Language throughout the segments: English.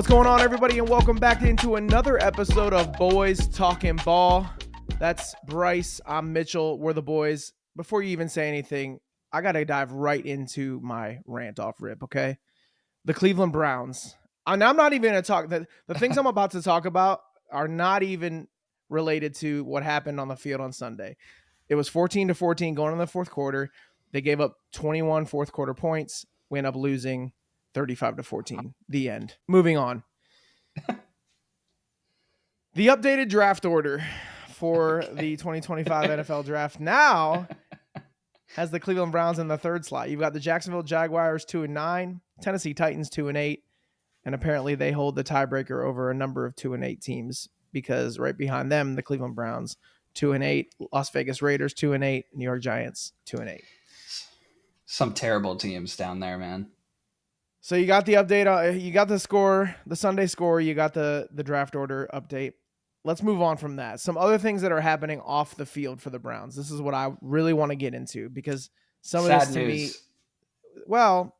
What's going on, everybody, and welcome back into another episode of Boys Talking Ball. That's Bryce. I'm Mitchell. We're the boys. Before you even say anything, I got to dive right into my rant off rip, okay? The Cleveland Browns. And I'm not even going to talk. The things I'm about to talk about are not even related to what happened on the field on Sunday. It was 14-14 going in the fourth quarter. They gave up 21 fourth quarter points. We end up losing 35-14. The end. Moving on. The updated draft order for the 2025 NFL draft now has the Cleveland Browns in the third slot. You've got the Jacksonville Jaguars 2-9, Tennessee Titans 2-8, and apparently they hold the tiebreaker over a number of 2-8 teams because right behind them, the Cleveland Browns 2-8, Las Vegas Raiders 2-8, New York Giants 2-8. Some terrible teams down there, man. So you got the update. You got the score, the Sunday score. You got the draft order update. Let's move on from that. Some other things that are happening off the field for the Browns. This is what I really want to get into because some Sad of this to news. me, well,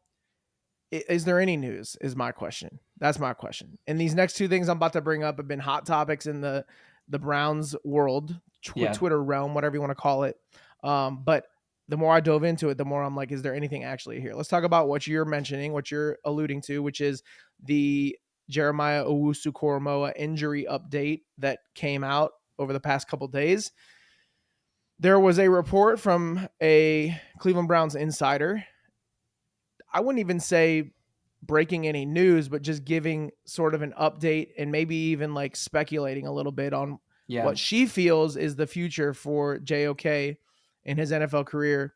is there any news is my question. That's my question. And these next two things I'm about to bring up have been hot topics in the Browns world, Twitter realm, whatever you want to call it. But the more I dove into it, the more I'm like, is there anything actually here? Let's talk about what you're mentioning, what you're alluding to, which is the Jeremiah Owusu-Koramoah injury update that came out over the past couple of days. There was a report from a Cleveland Browns insider. I wouldn't even say breaking any news, but just giving sort of an update and maybe even like speculating a little bit on what she feels is the future for JOK in his NFL career.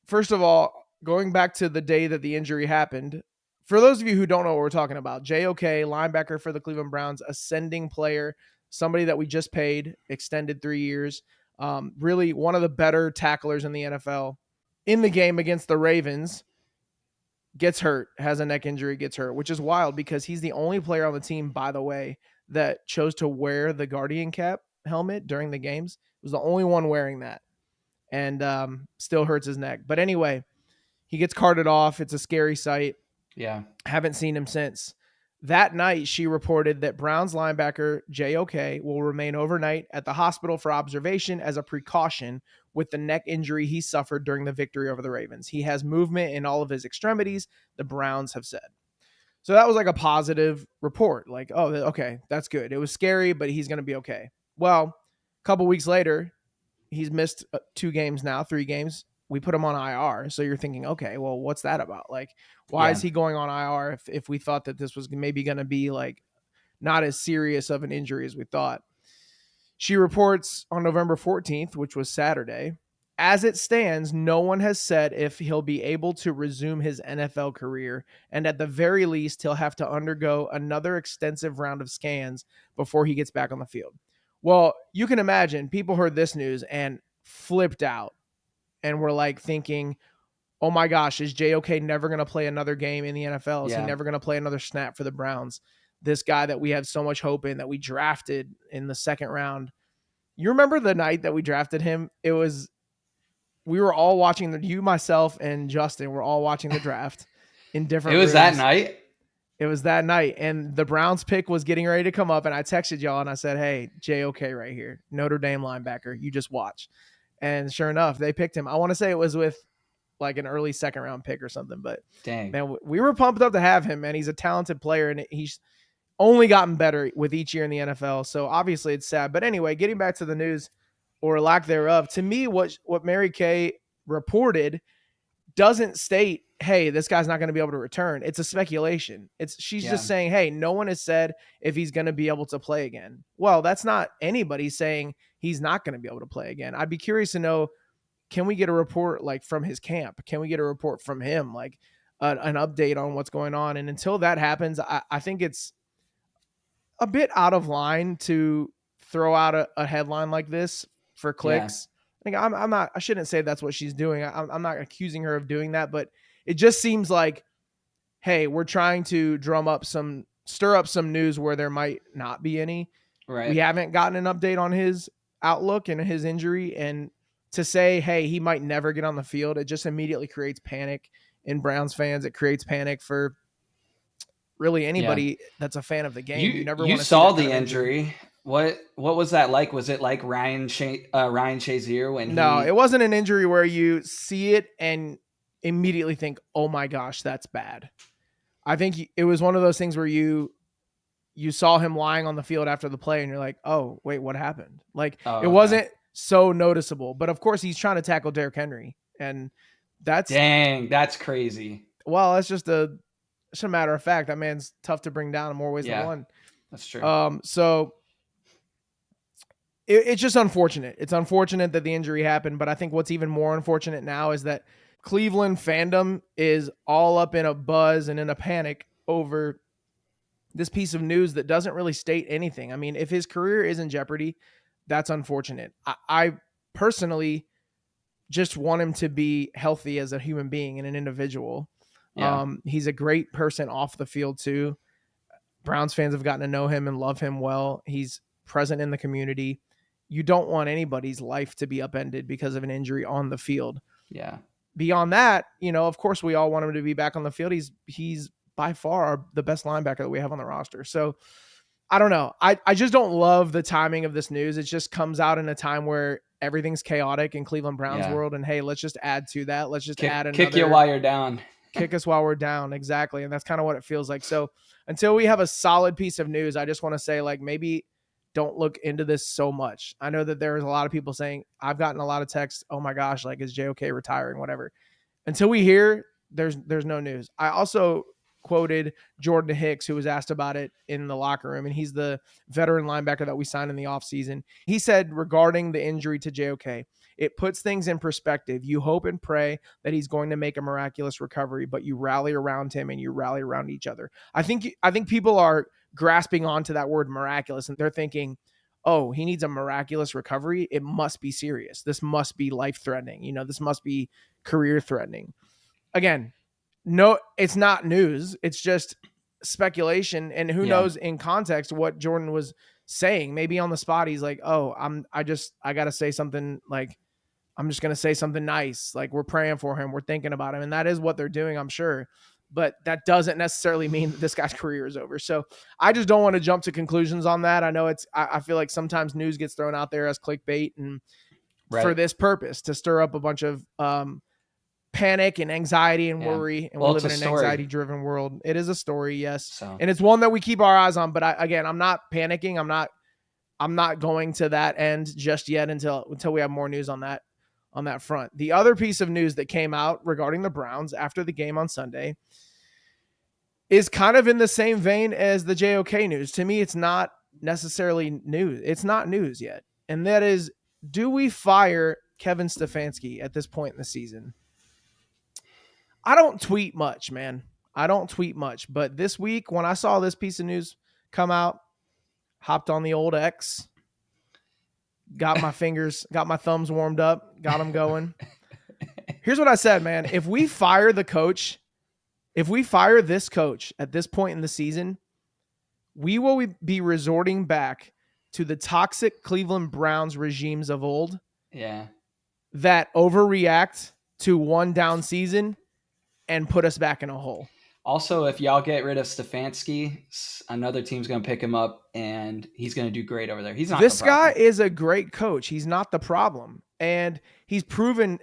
First of all, going back to the day that the injury happened, for those of you who don't know what we're talking about, JOK, linebacker for the Cleveland Browns, ascending player, somebody that we just paid, extended 3 years, really one of the better tacklers in the NFL. In the game against the Ravens, gets hurt, has a neck injury, gets hurt, which is wild because he's the only player on the team, by the way, that chose to wear the Guardian cap helmet during the games. He was the only one wearing that. And still hurts his neck. But anyway, he gets carted off. It's a scary sight. Yeah. Haven't seen him since. That night, she reported that Browns linebacker JOK will remain overnight at the hospital for observation as a precaution with the neck injury he suffered during the victory over the Ravens. He has movement in all of his extremities, the Browns have said. So that was like a positive report. Like, oh, okay, that's good. It was scary, but he's going to be okay. Well, a couple weeks later, he's missed 2 games now, 3 games. We put him on IR. So you're thinking, okay, well, what's that about? Like, why is he going on IR if we thought that this was maybe going to be like not as serious of an injury as we thought? She reports on November 14th, which was Saturday. As it stands, no one has said if he'll be able to resume his NFL career, and at the very least, he'll have to undergo another extensive round of scans before he gets back on the field. Well, you can imagine people heard this news and flipped out and were like thinking, oh my gosh, is JOK never going to play another game in the NFL? Is he never going to play another snap for the Browns? This guy that we have so much hope in, that we drafted in the second round. You remember the night that we drafted him? We were all watching, you, myself, and Justin were all watching the draft in different rooms. That night? It was that night, and the Browns pick was getting ready to come up, and I texted y'all, and I said, hey, JOK right here, Notre Dame linebacker, you just watch. And sure enough, they picked him. I want to say it was with like an early second-round pick or something, but dang, man, we were pumped up to have him, man. He's a talented player, and he's only gotten better with each year in the NFL, so obviously it's sad. But anyway, getting back to the news, or lack thereof, to me, what Mary Kay reported doesn't state, hey, this guy's not going to be able to return. It's a speculation. She's just saying, hey, no one has said if he's going to be able to play again. Well, that's not anybody saying he's not going to be able to play again. I'd be curious to know, can we get a report like from his camp? Can we get a report from him, like an update on what's going on? And until that happens, I think it's a bit out of line to throw out a headline like this for clicks. I shouldn't say that's what she's doing. I'm not accusing her of doing that, but it just seems like, hey, we're trying to stir up some news where there might not be any. Right. We haven't gotten an update on his outlook and his injury. And to say, hey, he might never get on the field, it just immediately creates panic in Browns fans. It creates panic for really anybody that's a fan of the game. You never You want to see saw that the kind of injury. What was that like? Was it like Ryan Shazier when No, it wasn't an injury where you see it and immediately think, "Oh my gosh, that's bad." I think it was one of those things where you saw him lying on the field after the play and you're like, "Oh, wait, what happened?" Like it wasn't so noticeable, but of course he's trying to tackle Derrick Henry, and that's crazy. Well, it's just a matter of fact. That man's tough to bring down in more ways than one. That's true. So it's just unfortunate. It's unfortunate that the injury happened, but I think what's even more unfortunate now is that Cleveland fandom is all up in a buzz and in a panic over this piece of news that doesn't really state anything. I mean, if his career is in jeopardy, that's unfortunate. I personally just want him to be healthy as a human being and an individual. Yeah. He's a great person off the field too. Browns fans have gotten to know him and love him well. He's present in the community. You don't want anybody's life to be upended because of an injury on the field. Yeah. Beyond that, of course we all want him to be back on the field. He's by far the best linebacker that we have on the roster. So I don't know. I just don't love the timing of this news. It just comes out in a time where everything's chaotic in Cleveland Browns world. And hey, let's just add to that. Let's just add another. Kick you while you're down. Kick us while we're down. Exactly. And that's kind of what it feels like. So until we have a solid piece of news, I just want to say, like, maybe don't look into this so much. I know that there's a lot of people saying, I've gotten a lot of texts, oh my gosh, like, is JOK retiring, whatever. Until we hear, there's no news. I also quoted Jordan Hicks, who was asked about it in the locker room, and he's the veteran linebacker that we signed in the offseason. He said regarding the injury to JOK, it puts things in perspective. You hope and pray that he's going to make a miraculous recovery, but you rally around him and you rally around each other. I think people are grasping onto that word miraculous, and they're thinking, oh, he needs a miraculous recovery. It must be serious. This must be life-threatening. This must be career-threatening. Again, no, it's not news. It's just speculation. And who knows in context what Jordan was saying. Maybe on the spot, he's like, oh, I got to say something, like, I'm just going to say something nice. Like, we're praying for him. We're thinking about him. And that is what they're doing, I'm sure. But that doesn't necessarily mean that this guy's career is over. So I just don't want to jump to conclusions on that. I know I feel like sometimes news gets thrown out there as clickbait and for this purpose, to stir up a bunch of panic and anxiety and worry. And we live in an anxiety-driven world. It is a story, yes. So. And it's one that we keep our eyes on. But I'm not panicking. I'm not going to that end just yet until we have more news on that front. The other piece of news that came out regarding the Browns after the game on Sunday is kind of in the same vein as the JOK news. To me, it's not necessarily news. It's not news yet. And that is, do we fire Kevin Stefanski at this point in the season? I don't tweet much, man. I don't tweet much. But this week, when I saw this piece of news come out, hopped on the old X, got my thumbs warmed up, got them going. Here's what I said, man. If we fire this coach at this point in the season, we will be resorting back to the toxic Cleveland Browns regimes of old. Yeah. That overreact to one down season and put us back in a hole. Also, if y'all get rid of Stefanski, another team's going to pick him up, and he's going to do great over there. He's not. This guy is a great coach. He's not the problem, and he's proven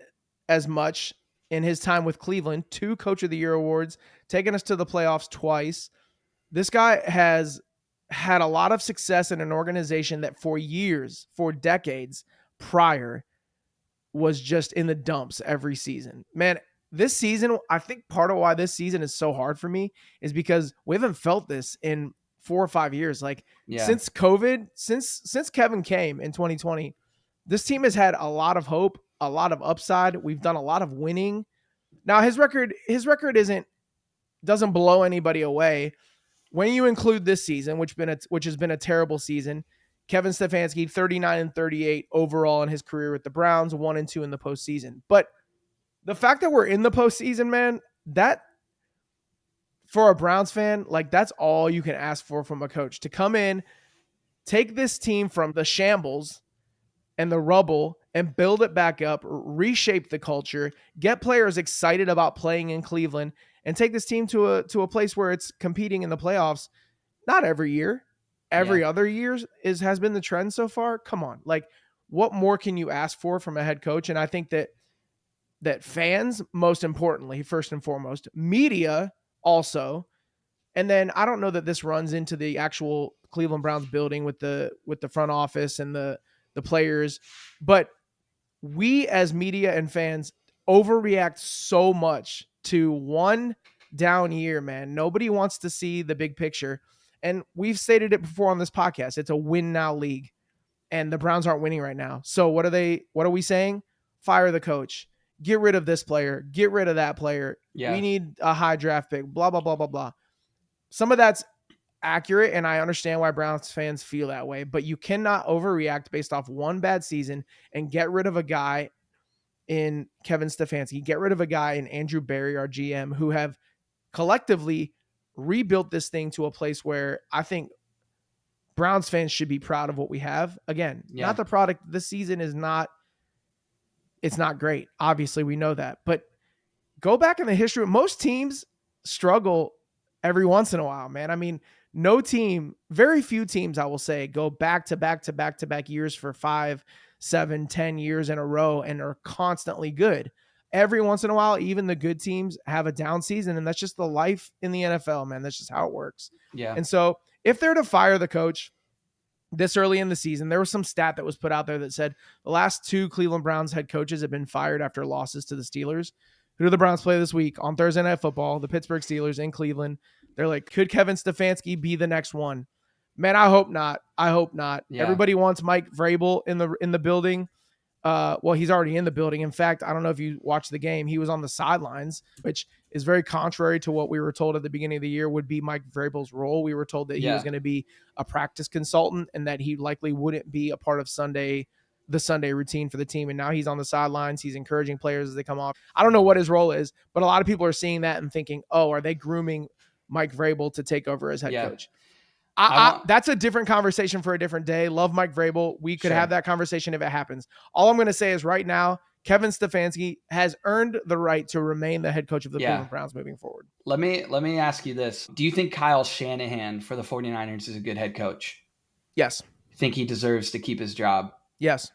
as much in his time with Cleveland. 2 Coach of the Year awards, taking us to the playoffs twice. This guy has had a lot of success in an organization that for decades prior, was just in the dumps every season. Man, this season, I think part of why this season is so hard for me is because we haven't felt this in 4 or 5 years. Like since COVID, since Kevin came in 2020, this team has had a lot of hope, a lot of upside. We've done a lot of winning. Now his record doesn't blow anybody away. When you include this season, which has been a terrible season, Kevin Stefanski 39-38 overall in his career with the Browns, 1-2 in the postseason. But the fact that we're in the postseason, man, that for a Browns fan, like, that's all you can ask for from a coach, to come in, take this team from the shambles and the rubble and build it back up, reshape the culture, get players excited about playing in Cleveland, and take this team to a place where it's competing in the playoffs. Not every year, every other year has been the trend so far. Come on, like what more can you ask for from a head coach? And I think that fans, most importantly, first and foremost, media also, and then I don't know that this runs into the actual Cleveland Browns building with the front office and the players, but we as media and fans overreact so much to one down year, man. Nobody wants to see the big picture. And we've stated it before on this podcast. It's a win now league, and the Browns aren't winning right now. So what are we saying? Fire the coach. Get rid of this player. Get rid of that player. Yeah. We need a high draft pick, blah, blah, blah, blah, blah. Some of that's accurate, and I understand why Browns fans feel that way, but you cannot overreact based off one bad season and get rid of a guy in Kevin Stefanski, get rid of a guy in Andrew Berry, our GM, who have collectively rebuilt this thing to a place where I think Browns fans should be proud of what we have. Again, not the product. This season is not, it's not great. Obviously, we know that, but go back in the history. Most teams struggle every once in a while, man. I mean, no team, very few teams, I will say, go back to back years for 5, 7, 10 years in a row and are constantly good. Every once in a while, even the good teams have a down season, and that's just the life in the NFL, man. That's just how it works. Yeah. And so if they're to fire the coach this early in the season, there was some stat that was put out there that said the last 2 Cleveland Browns head coaches have been fired after losses to the Steelers. Who do the Browns play this week on Thursday Night Football? The Pittsburgh Steelers in Cleveland. They're like, could Kevin Stefanski be the next one? Man, I hope not. I hope not. Yeah. Everybody wants Mike Vrabel in the building. Well, he's already in the building. In fact, I don't know if you watched the game. He was on the sidelines, which is very contrary to what we were told at the beginning of the year would be Mike Vrabel's role. We were told that he was going to be a practice consultant and that he likely wouldn't be a part of the Sunday routine for the team. And now he's on the sidelines. He's encouraging players as they come off. I don't know what his role is, but a lot of people are seeing that and thinking, oh, are they grooming Mike Vrabel to take over as head coach? That's a different conversation for a different day. Love Mike Vrabel. We could have that conversation if it happens. All I'm going to say is right now, Kevin Stefanski has earned the right to remain the head coach of the Cleveland Browns moving forward. Let me ask you this. Do you think Kyle Shanahan for the 49ers is a good head coach? Yes. Think he deserves to keep his job? Yes.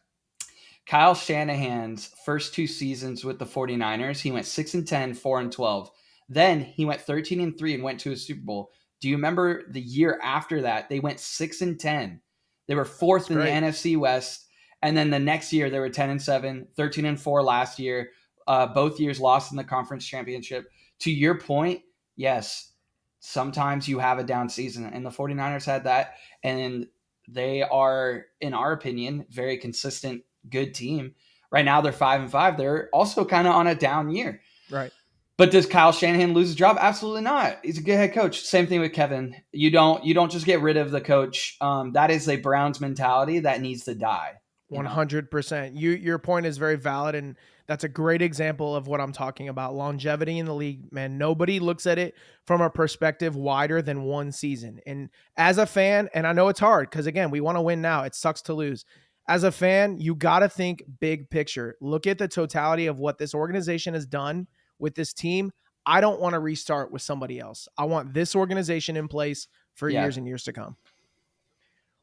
Kyle Shanahan's first 2 seasons with the 49ers, he went 6-10, 4-12. Then he went 13-3 and went to a Super Bowl. Do you remember the year after that? They went 6-10. They were 4th in the NFC West. And then the next year they were 10-7, 13-4 last year. Both years lost in the conference championship. To your point, yes, sometimes you have a down season, and the 49ers had that. And they are, in our opinion, very consistent, good team. Right now they're 5-5. They're also kind of on a down year. Right. But does Kyle Shanahan lose his job? Absolutely not. He's a good head coach. Same thing with Kevin. You don't just get rid of the coach. That is a Browns mentality that needs to die. 100%. Your point is very valid, and that's a great example of what I'm talking about. Longevity in the league, man. Nobody looks at it from a perspective wider than one season. And as a fan, and I know it's hard because, again, we want to win now. It sucks to lose. As a fan, you got to think big picture. Look at the totality of what this organization has done with this team. I don't want to restart with somebody else. I want this organization in place for years and years to come.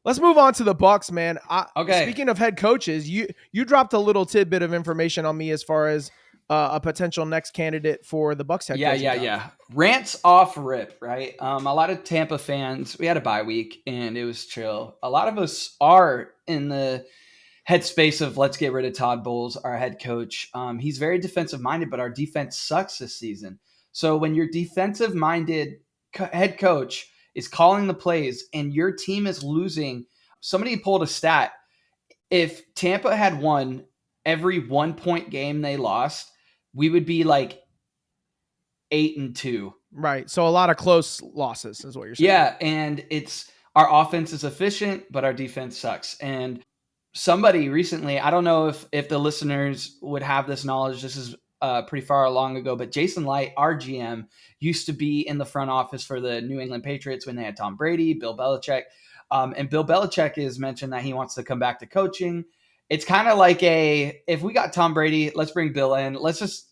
Let's move on to the Bucs, man. Speaking of head coaches, you dropped a little tidbit of information on me as far as a potential next candidate for the Bucs head coach. Yeah. Rants off rip, right? A lot of Tampa fans, we had a bye week and it was chill. A lot of us are in the headspace of let's get rid of Todd Bowles, our head coach. He's very defensive minded, but our defense sucks this season. So when your defensive minded head coach is calling the plays and your team is losing, somebody pulled a stat. If Tampa had won every 1-point game they lost, we would be like 8-2. Right. So a lot of close losses is what you're saying. Yeah. And it's our offense is efficient, but our defense sucks. And somebody recently, I don't know if the listeners would have this knowledge. This is pretty far long ago, but Jason Light, our GM, used to be in the front office for the New England Patriots when they had Tom Brady, Bill Belichick. And Bill Belichick has mentioned that he wants to come back to coaching. It's kind of like if we got Tom Brady, let's bring Bill in. Let's just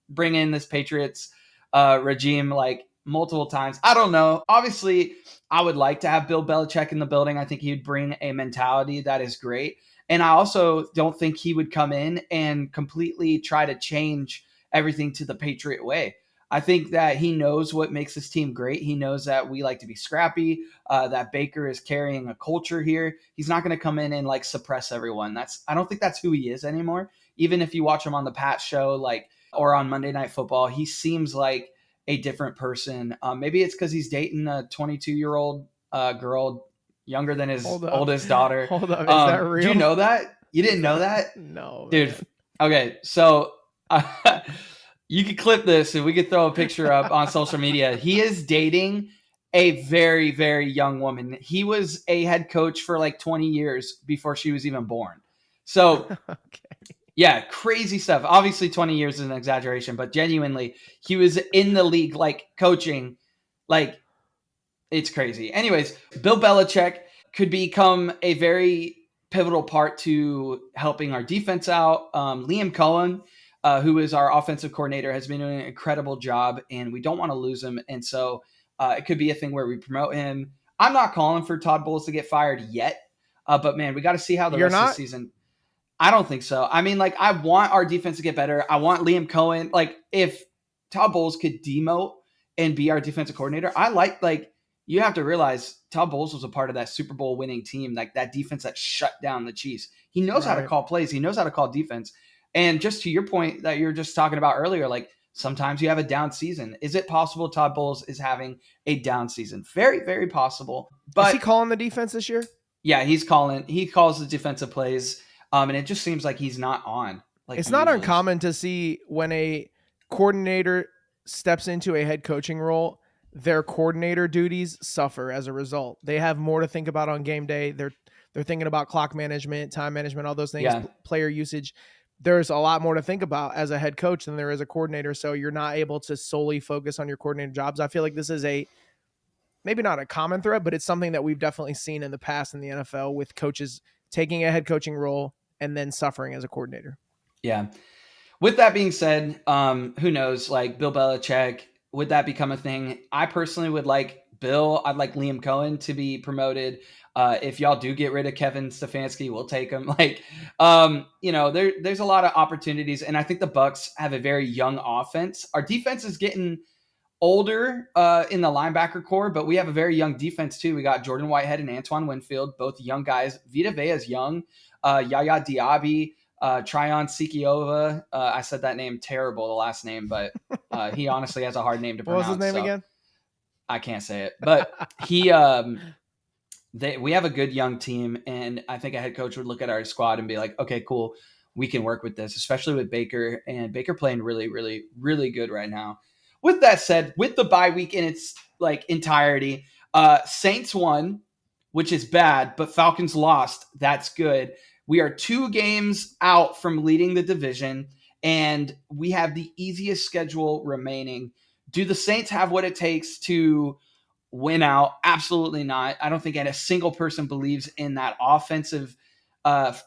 bring in this Patriots regime like multiple times. I don't know. Obviously, I would like to have Bill Belichick in the building. I think he would bring a mentality that is great. And I also don't think he would come in and completely try to change everything to the Patriot way. I think that he knows what makes this team great. He knows that we like to be scrappy, that Baker is carrying a culture here. He's not going to come in and like suppress everyone. I don't think that's who he is anymore. Even if you watch him on the Pat show, like, or on Monday Night Football, he seems like a different person. Maybe it's because he's dating a 22-year-old girl younger than his oldest daughter. Hold up, is that real? Do you know that? You didn't know that? No, dude. Man. Okay, so you could clip this and we could throw a picture up on social media. He is dating a very, very young woman. He was a head coach for like 20 years before she was even born. So, okay. Yeah, crazy stuff. Obviously, 20 years is an exaggeration, but genuinely, he was in the league, like coaching, like it's crazy. Anyways, Bill Belichick could become a very pivotal part to helping our defense out. Liam Cohen, who is our offensive coordinator, has been doing an incredible job, and we don't want to lose him. And so it could be a thing where we promote him. I'm not calling for Todd Bowles to get fired yet, but man, we got to see how the rest of the season. I don't think so. I mean, like, I want our defense to get better. I want Liam Cohen. Like, if Todd Bowles could demote and be our defensive coordinator, you have to realize Todd Bowles was a part of that Super Bowl winning team, like that defense that shut down the Chiefs. He knows how to call plays. He knows how to call defense. And just to your point that you were just talking about earlier, like sometimes you have a down season. Is it possible Todd Bowles is having a down season? Very, very possible. But is he calling the defense this year? Yeah, he calls the defensive plays. And it just seems like he's not on. Like, it's not uncommon to see when a coordinator steps into a head coaching role, their coordinator duties suffer as a result. They have more to think about on game day. They're thinking about clock management, time management, all those things, player usage. There's a lot more to think about as a head coach than there is a coordinator. So you're not able to solely focus on your coordinator jobs. I feel like this is maybe not a common thread, but it's something that we've definitely seen in the past in the NFL with coaches taking a head coaching role and then suffering as a coordinator. Yeah. With that being said, who knows, like Bill Belichick, would that become a thing? I personally would like Bill. I'd like Liam Cohen to be promoted. If y'all do get rid of Kevin Stefanski, we'll take him. Like, there's a lot of opportunities. And I think the Bucs have a very young offense. Our defense is getting older in the linebacker core, but we have a very young defense too. We got Jordan Whitehead and Antoine Winfield, both young guys. Vita Vea is young. Yaya Diaby, Tryon Sikiova. I said that name terrible, the last name, but he honestly has a hard name to pronounce. What was his name again? I can't say it, but we have a good young team, and I think a head coach would look at our squad and be like, okay, cool, we can work with this, especially with Baker, and Baker playing really, really, really good right now. With that said, with the bye week in its like entirety, Saints won, which is bad, but Falcons lost. That's good. We are 2 games out from leading the division, and we have the easiest schedule remaining. Do the Saints have what it takes to win out? Absolutely not. I don't think a single person believes in that offensive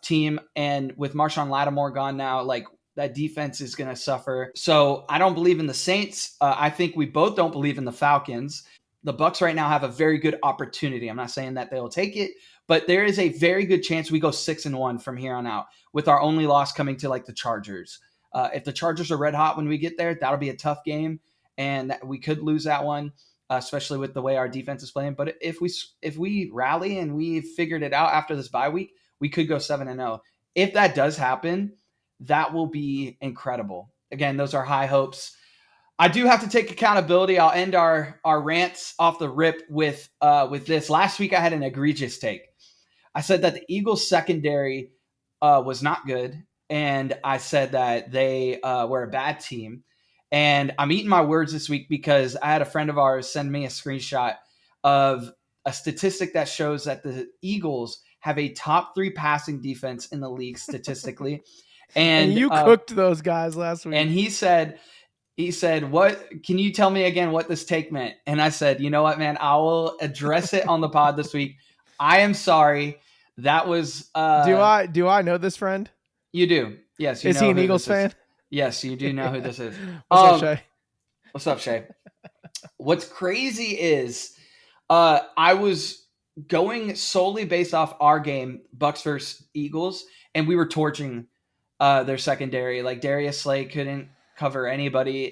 team. And with Marshawn Lattimore gone now, like that defense is going to suffer. So I don't believe in the Saints. I think we both don't believe in the Falcons. The Bucs right now have a very good opportunity. I'm not saying that they'll take it, but there is a very good chance we go 6-1 from here on out, with our only loss coming to like the Chargers. If the Chargers are red hot when we get there, that'll be a tough game, and we could lose that one, especially with the way our defense is playing. But if we rally and we figured it out after this bye week, we could go 7-0. If that does happen, that will be incredible. Again, those are high hopes. I do have to take accountability. I'll end our rants off the rip with this. Last week, I had an egregious take. I said that the Eagles secondary was not good, and I said that they were a bad team. And I'm eating my words this week because I had a friend of ours send me a screenshot of a statistic that shows that the Eagles have a top 3 passing defense in the league statistically. And you cooked those guys last week. And he said, what, can you tell me again what this take meant? And I said, you know what, man, I will address it on the pod this week. I am sorry. That was, do I know this friend? You do. Yes. Is he an Eagles fan? Yes, you do know who this is. What's up, Shay? What's up, Shay? What's crazy is I was going solely based off our game, Bucs versus Eagles, and we were torching their secondary. Like Darius Slay couldn't cover anybody.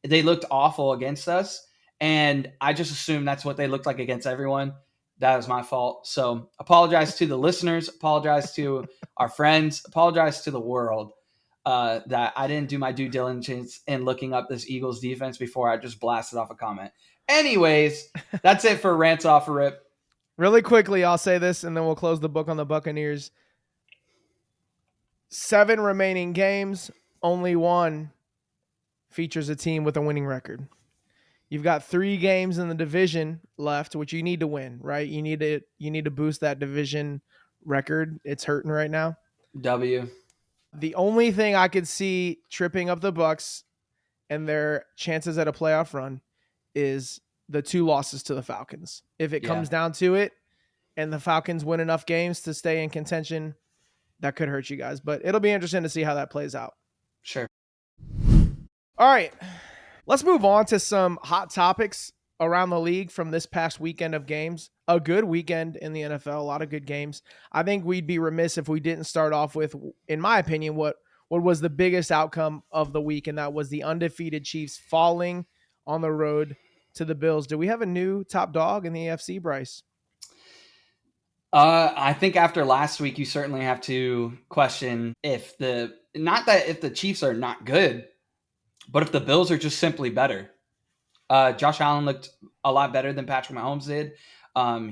They looked awful against us, and I just assumed that's what they looked like against everyone. That was my fault. So apologize to the listeners, apologize to our friends, apologize to the world that I didn't do my due diligence in looking up this Eagles defense before I just blasted off a comment. Anyways, that's it for Rants Off a Rip. Really quickly, I'll say this, and then we'll close the book on the Buccaneers. 7 remaining games, only one features a team with a winning record. You've got 3 games in the division left, which you need to win, right? You need to boost that division record. It's hurting right now. W. The only thing I could see tripping up the Bucs and their chances at a playoff run is the 2 losses to the Falcons. If it comes down to it and the Falcons win enough games to stay in contention, that could hurt you guys. But it'll be interesting to see how that plays out. Sure. All right. Let's move on to some hot topics around the league from this past weekend of games. A good weekend in the NFL, a lot of good games. I think we'd be remiss if we didn't start off with, in my opinion, what was the biggest outcome of the week, and that was the undefeated Chiefs falling on the road to the Bills. Do we have a new top dog in the AFC, Bryce? I think after last week, you certainly have to question if the Chiefs are not good, but if the Bills are just simply better. Josh Allen looked a lot better than Patrick Mahomes did.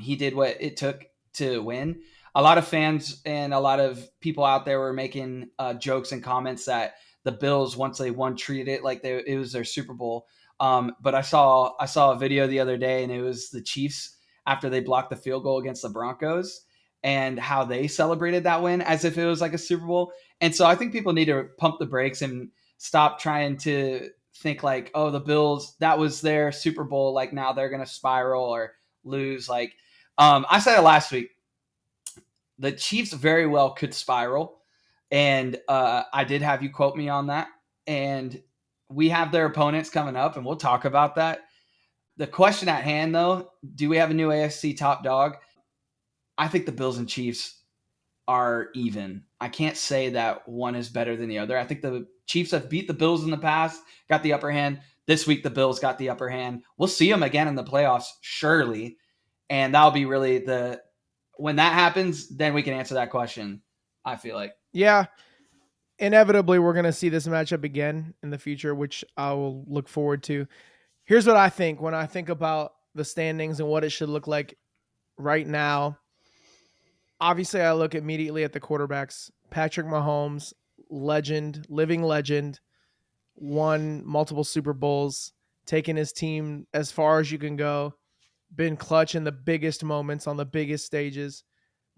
He did what it took to win. A lot of fans and a lot of people out there were making jokes and comments that the Bills, once they won, treated it like it was their Super Bowl. But I saw a video the other day, and it was the Chiefs after they blocked the field goal against the Broncos and how they celebrated that win as if it was like a Super Bowl. And so I think people need to pump the brakes and stop trying to think like, oh, the Bills, that was their Super Bowl. Like now they're going to spiral or lose. Like I said it last week, the Chiefs very well could spiral. And I did have you quote me on that. And we have their opponents coming up, and we'll talk about that. The question at hand, though, do we have a new AFC top dog? I think the Bills and Chiefs are even. I can't say that one is better than the other. I think the Chiefs have beat the Bills in the past, got the upper hand. This week, the Bills got the upper hand. We'll see them again in the playoffs, surely. And that'll be really when that happens, then we can answer that question, I feel like. Yeah. Inevitably, we're going to see this matchup again in the future, which I will look forward to. Here's what I think when I think about the standings and what it should look like right now. Obviously, I look immediately at the quarterbacks. Patrick Mahomes, legend, living legend, won multiple Super Bowls, taken his team as far as you can go, been clutch in the biggest moments on the biggest stages.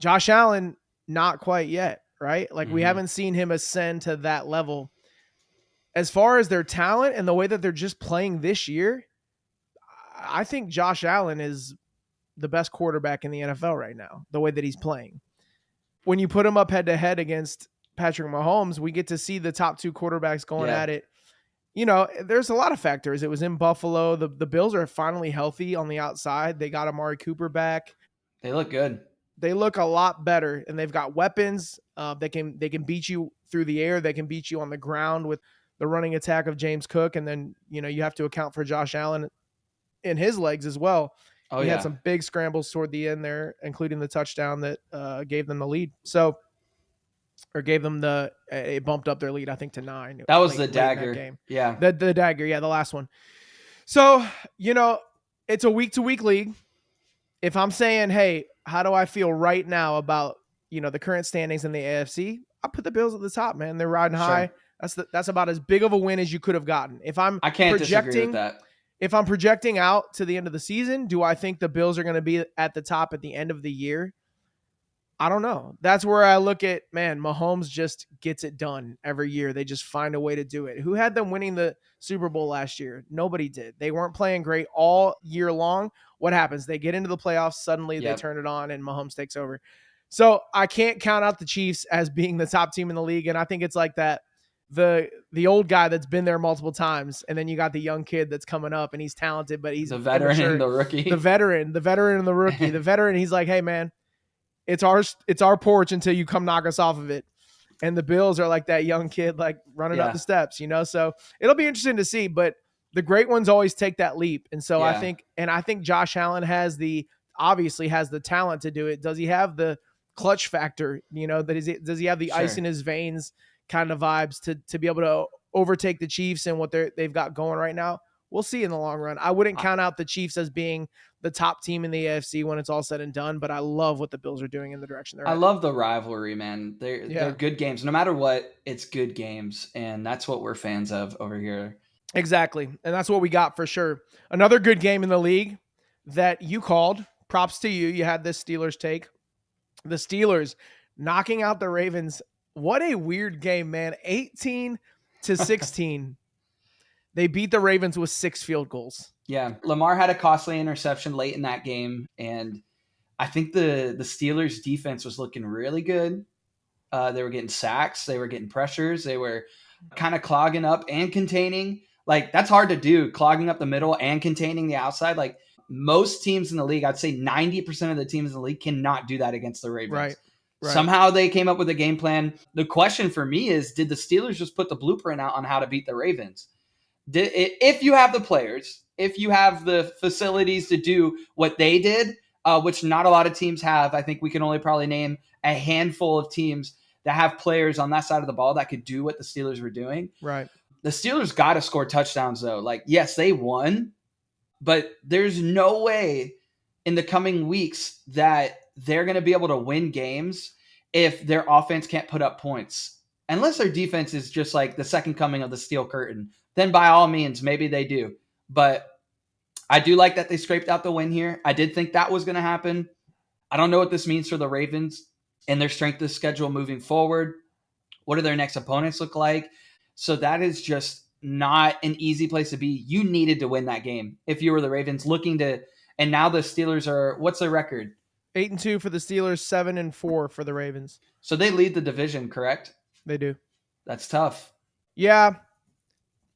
Josh Allen, not quite yet, right? Like we haven't seen him ascend to that level. As far as their talent and the way that they're just playing this year, I think Josh Allen is the best quarterback in the NFL right now, the way that he's playing. When you put him up head to head against Patrick Mahomes, we get to see the top 2 quarterbacks going at it. You know, there's a lot of factors. It was in Buffalo. The Bills are finally healthy on the outside. They got Amari Cooper back. They look good. They look a lot better, and they've got weapons. They can beat you through the air. They can beat you on the ground with the running attack of James Cook, and then you have to account for Josh Allen in his legs as well. He had some big scrambles toward the end there, including the touchdown that gave them the lead. It bumped up their lead, I think, to 9. That was the dagger game. Yeah. The dagger. Yeah. The last one. So, it's a week-to-week league. If I'm saying, hey, how do I feel right now about, the current standings in the AFC? I put the Bills at the top, man. They're riding high. That's about as big of a win as you could have gotten. I can't disagree with that. If I'm projecting out to the end of the season, do I think the Bills are going to be at the top at the end of the year? I don't know. That's where I look at, man, Mahomes just gets it done every year. They just find a way to do it. Who had them winning the Super Bowl last year? Nobody did. They weren't playing great all year long. What happens? They get into the playoffs. Suddenly they turn it on and Mahomes takes over. So I can't count out the Chiefs as being the top team in the league. And I think it's like that the old guy that's been there multiple times, and then you got the young kid that's coming up and he's talented, but he's the veteran immature. and the rookie. The veteran and the rookie. The veteran, he's like, hey man, it's our porch until you come knock us off of it. And the Bills are like that young kid, like running up the steps, So it'll be interesting to see. But the great ones always take that leap. And so I think Josh Allen obviously has the talent to do it. Does he have the clutch factor? Does he have the ice in his veins kind of vibes to be able to overtake the Chiefs and what they've got going right now? We'll see in the long run. I wouldn't count out the Chiefs as being the top team in the AFC when it's all said and done, but I love what the Bills are doing in the direction they're I love the rivalry, man. They're good games. No matter what, it's good games, and that's what we're fans of over here. Exactly, and that's what we got for sure. Another good game in the league that you called. Props to you. You had this Steelers take. The Steelers knocking out the Ravens. What a weird game, man. 18-16. They beat the Ravens with 6 field goals. Yeah. Lamar had a costly interception late in that game, and I think the Steelers defense was looking really good. They were getting sacks. They were getting pressures. They were kind of clogging up and containing. Like, that's hard to do, clogging up the middle and containing the outside. Like, most teams in the league, I'd say 90% of the teams in the league cannot do that against the Ravens. Right. Somehow they came up with a game plan. The question for me is, did the Steelers just put the blueprint out on how to beat the Ravens? If you have the players, if you have the facilities to do what they did, which not a lot of teams have, I think we can only probably name a handful of teams that have players on that side of the ball that could do what the Steelers were doing. Right. The Steelers got to score touchdowns, though. Like, yes, they won, but there's no way in the coming weeks that they're going to be able to win games if their offense can't put up points. Unless their defense is just like the second coming of the steel curtain, then by all means, maybe they do. But I do like that they scraped out the win here. I did think that was going to happen. I don't know what this means for the Ravens and their strength of schedule moving forward. What do their next opponents look like? So that is just not an easy place to be. You needed to win that game if you were the Ravens and now the Steelers are, what's their record? 8-2 for the Steelers, 7-4 for the Ravens. So they lead the division, correct? They do. That's tough. Yeah.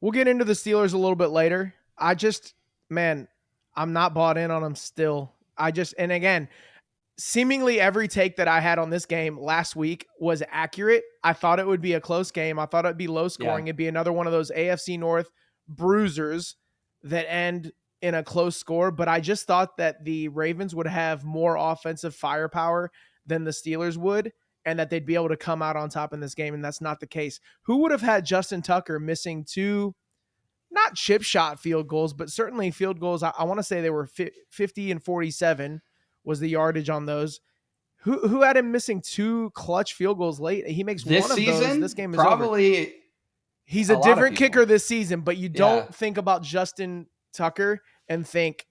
We'll get into the Steelers a little bit later. I'm not bought in on them still. And again, seemingly every take that I had on this game last week was accurate. I thought it would be a close game. I thought it'd be low scoring. It'd be another one of those AFC North bruisers that end in a close score. But I just thought that the Ravens would have more offensive firepower than the Steelers would, and that they'd be able to come out on top in this game. And that's not the case. Who would have had Justin Tucker missing 2, not chip shot field goals, but certainly field goals? I want to say they were 50 and 47 was the yardage on those. Who had him missing 2 clutch field goals late? He makes this one season, of those. This game is probably over. He's a different kicker this season, but you don't think about Justin Tucker and think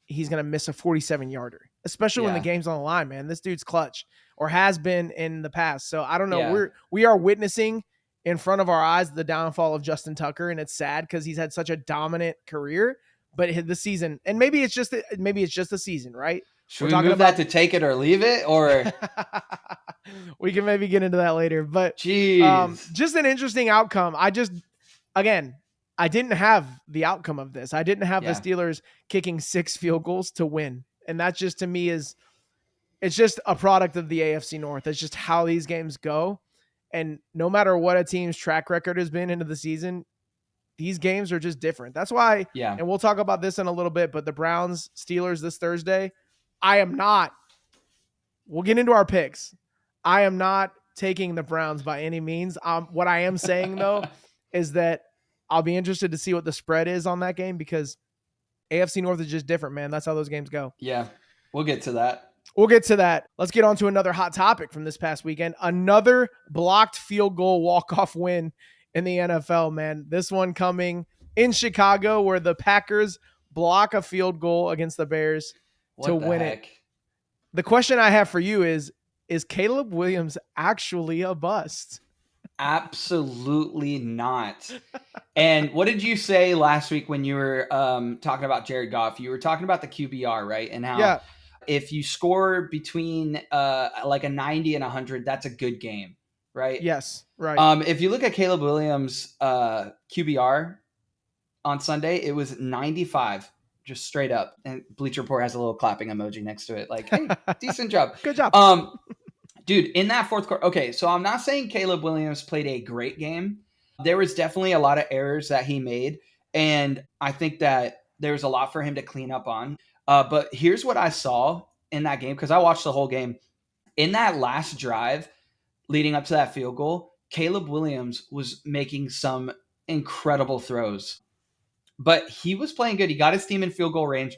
he's going to miss a 47-yarder, especially when the game's on the line, man. This dude's clutch, or has been in the past. So I don't know. Yeah. We are witnessing in front of our eyes the downfall of Justin Tucker, and it's sad because he's had such a dominant career. But the season, and maybe it's just the season, right? Should we move that to take it or leave it, or we can maybe get into that later. But just an interesting outcome. I didn't have the outcome of this. I didn't have the Steelers kicking 6 field goals to win, and that just to me it's just a product of the AFC North. It's just how these games go, and no matter what a team's track record has been into the season, these games are just different. That's why, and we'll talk about this in a little bit, but the Browns Steelers this Thursday. We'll get into our picks. I am not taking the Browns by any means. What I am saying, though, is that I'll be interested to see what the spread is on that game, because AFC North is just different, man. That's how those games go. Yeah, we'll get to that. Let's get on to another hot topic from this past weekend. Another blocked field goal walk-off win in the NFL, man. This one coming in Chicago, where the Packers block a field goal against the Bears to win it. The question I have for you is Caleb Williams actually a bust? Absolutely not. And what did you say last week when you were talking about Jared Goff? You were talking about the QBR, right? And how if you score between like a 90 and 100, that's a good game, right? Yes, right. If you look at Caleb Williams' QBR on Sunday, it was 95, just straight up. And Bleacher Report has a little clapping emoji next to it, like, hey, decent job. Good job. Dude, in that fourth quarter, okay, so I'm not saying Caleb Williams played a great game. There was definitely a lot of errors that he made, and I think that there was a lot for him to clean up on. But here's what I saw in that game, because I watched the whole game. In that last drive leading up to that field goal, Caleb Williams was making some incredible throws. But he was playing good. He got his team in field goal range,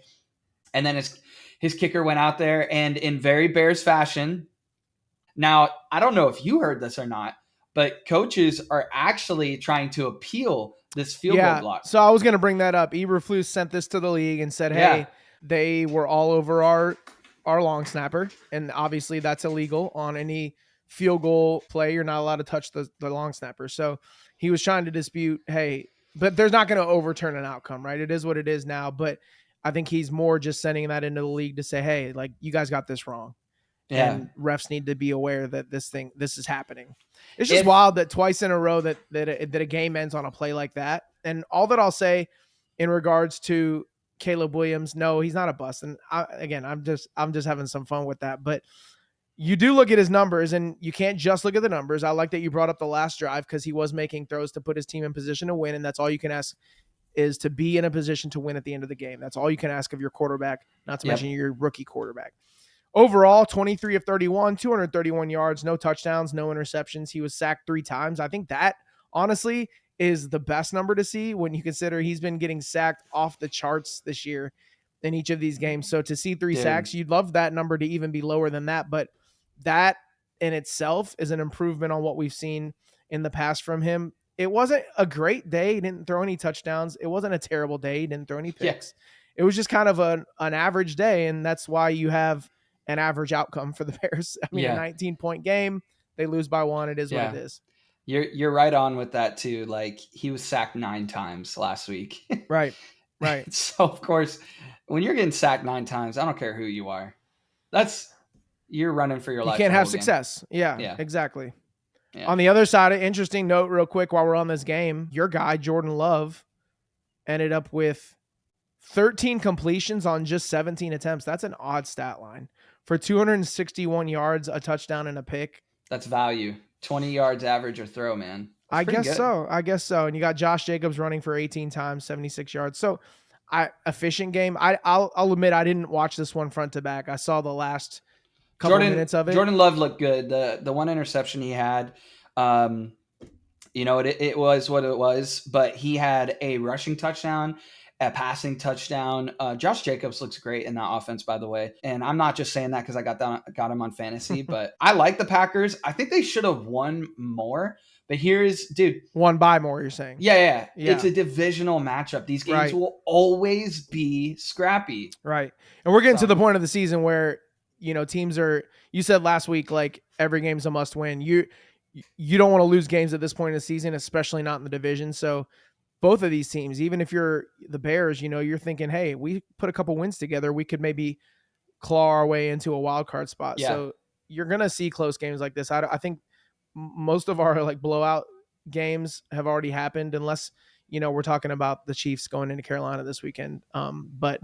and then his kicker went out there, and in very Bears fashion. Now, I don't know if you heard this or not, but coaches are actually trying to appeal this field goal block. So I was going to bring that up. Eberflus sent this to the league and said, hey, they were all over our long snapper, and obviously that's illegal on any field goal play. You're not allowed to touch the long snapper. So he was trying to dispute, hey, but there's not going to overturn an outcome, right? It is what it is now. But I think he's more just sending that into the league to say, hey, like, you guys got this wrong. Yeah. And refs need to be aware that this is happening. It's just wild that twice in a row that a game ends on a play like that. And all that I'll say in regards to Caleb Williams, no, he's not a bust. And I'm just having some fun with that. But you do look at his numbers, and you can't just look at the numbers. I like that you brought up the last drive, because he was making throws to put his team in position to win, and that's all you can ask, is to be in a position to win at the end of the game. That's all you can ask of your quarterback, not to mention your rookie quarterback. Overall, 23 of 31, 231 yards, no touchdowns, no interceptions. He was sacked 3 times. I think that, honestly, is the best number to see when you consider he's been getting sacked off the charts this year in each of these games. So to see 3 sacks, you'd love that number to even be lower than that. But that in itself is an improvement on what we've seen in the past from him. It wasn't a great day. He didn't throw any touchdowns. It wasn't a terrible day. He didn't throw any picks. It was just kind of an average day, and that's why you have an average outcome for the Bears. I mean, a 19-point game, they lose by 1. It is what it is. You're right on with that too. Like, he was sacked 9 times last week. Right. So of course, when you're getting sacked 9 times, I don't care who you are. You're running for your life. You can't have success. Yeah, exactly. Yeah. On the other side, an interesting note real quick while we're on this game, your guy, Jordan Love, ended up with 13 completions on just 17 attempts. That's an odd stat line. For 261 yards, a touchdown, and a pick. That's value. 20 yards average or throw, man. I guess so. And you got Josh Jacobs running for 18 times, 76 yards. So, efficient game. I'll admit I didn't watch this one front to back. I saw the last couple minutes of it. Jordan Love looked good. The one interception he had, it was what it was. But he had a rushing touchdown, a passing touchdown. Josh Jacobs looks great in that offense, by the way. And I'm not just saying that because I got him on fantasy, but I like the Packers. I think they should have won more. But won by more, you're saying? Yeah. It's a divisional matchup. These games will always be scrappy. Right. And we're getting to the point of the season where, teams are, you said last week, like, every game's a must win. You don't want to lose games at this point in the season, especially not in the division. So both of these teams, even if you're the Bears, you're thinking, hey, we put a couple wins together, we could maybe claw our way into a wild card spot. Yeah. So you're going to see close games like this. I think most of our like blowout games have already happened, unless, we're talking about the Chiefs going into Carolina this weekend. But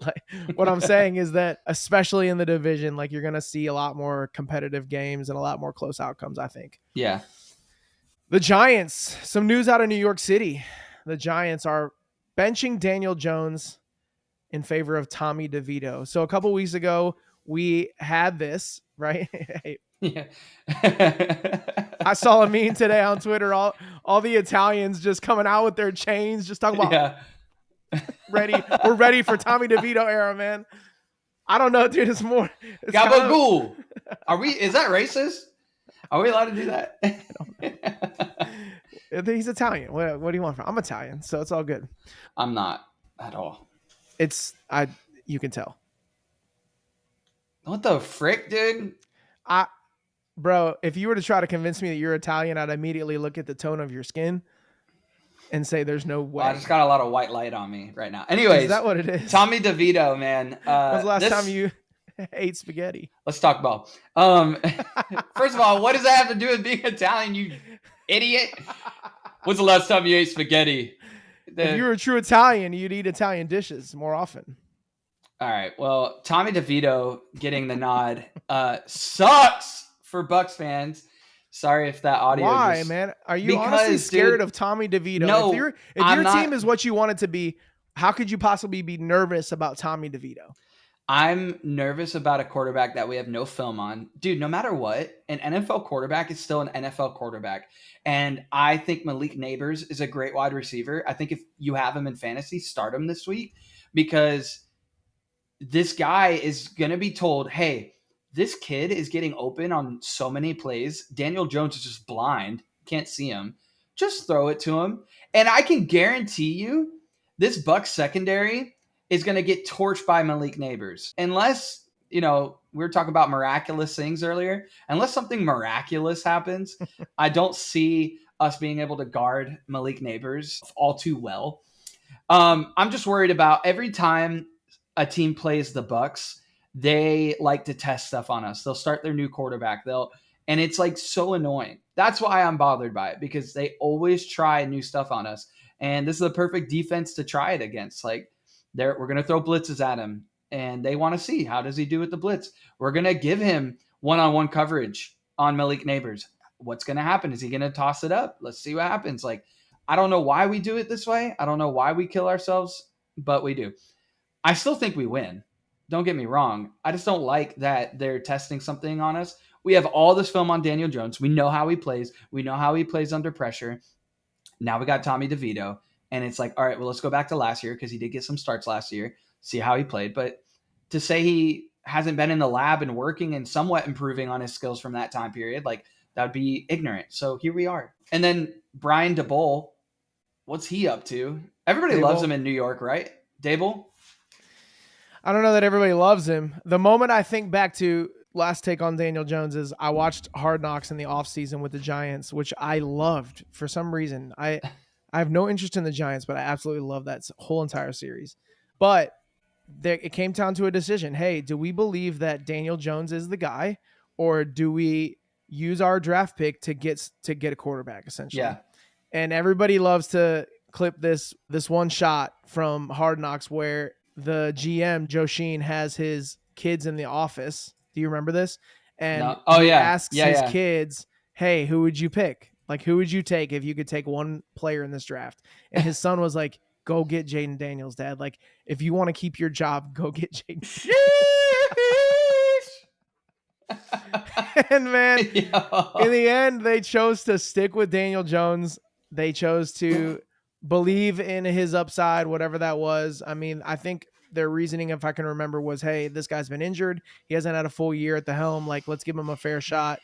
like, what I'm saying is that especially in the division, like, you're going to see a lot more competitive games and a lot more close outcomes, I think. Yeah. The Giants, some news out of New York City. The Giants are benching Daniel Jones in favor of Tommy DeVito. So a couple weeks ago, we had this, right? Yeah. I saw a meme today on Twitter, all the Italians just coming out with their chains, just talking about we're ready for Tommy DeVito era, man. I don't know, dude. It's more Gabagool. Is that racist? Are we allowed to do that? He's Italian. What do you want from? I'm Italian, so it's all good. I'm not at all. You can tell. What the frick, dude? Bro, if you were to try to convince me that you're Italian, I'd immediately look at the tone of your skin and say there's no way. I just got a lot of white light on me right now. Anyways, is that what it is? Tommy DeVito, man. When's the last time you Ate spaghetti. Let's talk ball. First of all, what does that have to do with being Italian, you idiot? When's the last time you ate spaghetti? If you were a true Italian, you'd eat Italian dishes more often. All right. Well, Tommy DeVito getting the nod sucks for Bucs fans. Sorry if that audio. Why, man? Are you honestly scared of Tommy DeVito? No, if your team is what you want it to be, how could you possibly be nervous about Tommy DeVito? I'm nervous about a quarterback that we have no film on. Dude, no matter what, an NFL quarterback is still an NFL quarterback. And I think Malik Neighbors is a great wide receiver. I think if you have him in fantasy, start him this week, because this guy is going to be told, hey, this kid is getting open on so many plays. Daniel Jones is just blind. Can't see him. Just throw it to him. And I can guarantee you this Bucs secondary is going to get torched by Malik Neighbors. Unless, we were talking about miraculous things earlier. Unless something miraculous happens, I don't see us being able to guard Malik Neighbors all too well. I'm just worried about every time a team plays the Bucs, they like to test stuff on us. They'll start their new quarterback. And it's like so annoying. That's why I'm bothered by it, because they always try new stuff on us. And this is the perfect defense to try it against. Like, we're going to throw blitzes at him, and they want to see, how does he do with the blitz? We're going to give him one-on-one coverage on Malik Neighbors. What's going to happen? Is he going to toss it up? Let's see what happens. Like, I don't know why we do it this way. I don't know why we kill ourselves, but we do. I still think we win. Don't get me wrong. I just don't like that they're testing something on us. We have all this film on Daniel Jones. We know how he plays. We know how he plays under pressure. Now we got Tommy DeVito. And it's like, all right, well, let's go back to last year, because he did get some starts last year, see how he played. But to say he hasn't been in the lab and working and somewhat improving on his skills from that time period, like, that would be ignorant. So here we are. And then Brian DeBole, what's he up to? Everybody loves him in New York, right? Dable? I don't know that everybody loves him. The moment I think back to last take on Daniel Jones is I watched Hard Knocks in the offseason with the Giants, which I loved for some reason. I have no interest in the Giants, but I absolutely love that whole entire series. But it came down to a decision. Hey, do we believe that Daniel Jones is the guy, or do we use our draft pick to get a quarterback, essentially? Yeah. And everybody loves to clip this one shot from Hard Knocks where the GM, Joe Sheen, has his kids in the office. Do you remember this? And he asks his kids, hey, who would you pick? Like, who would you take if you could take one player in this draft? And his son was like, go get Jaden Daniels, Dad. Like, if you want to keep your job, go get Jaden Daniels. And man, in the end, they chose to stick with Daniel Jones. They chose to believe in his upside, whatever that was. I mean, I think their reasoning, if I can remember, was, hey, this guy's been injured. He hasn't had a full year at the helm. Like, let's give him a fair shot.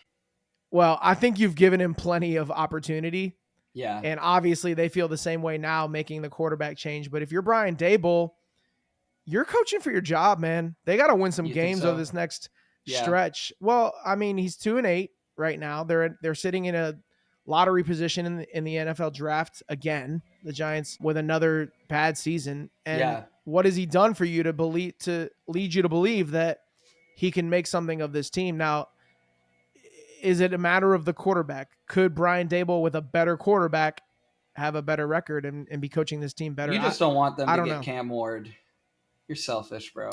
Well, I think you've given him plenty of opportunity. Yeah. And obviously they feel the same way now, making the quarterback change. But if you're Brian Dable, you're coaching for your job, man. They got to win some games over this next stretch. Well, I mean, he's 2-8 right now. They're sitting in a lottery position in the NFL draft again. The Giants with another bad season. And what has he done for you to lead you to believe that he can make something of this team? Now, is it a matter of the quarterback? Could Brian Dable with a better quarterback have a better record and be coaching this team better? You just don't want them to get Cam Ward. You're selfish, bro.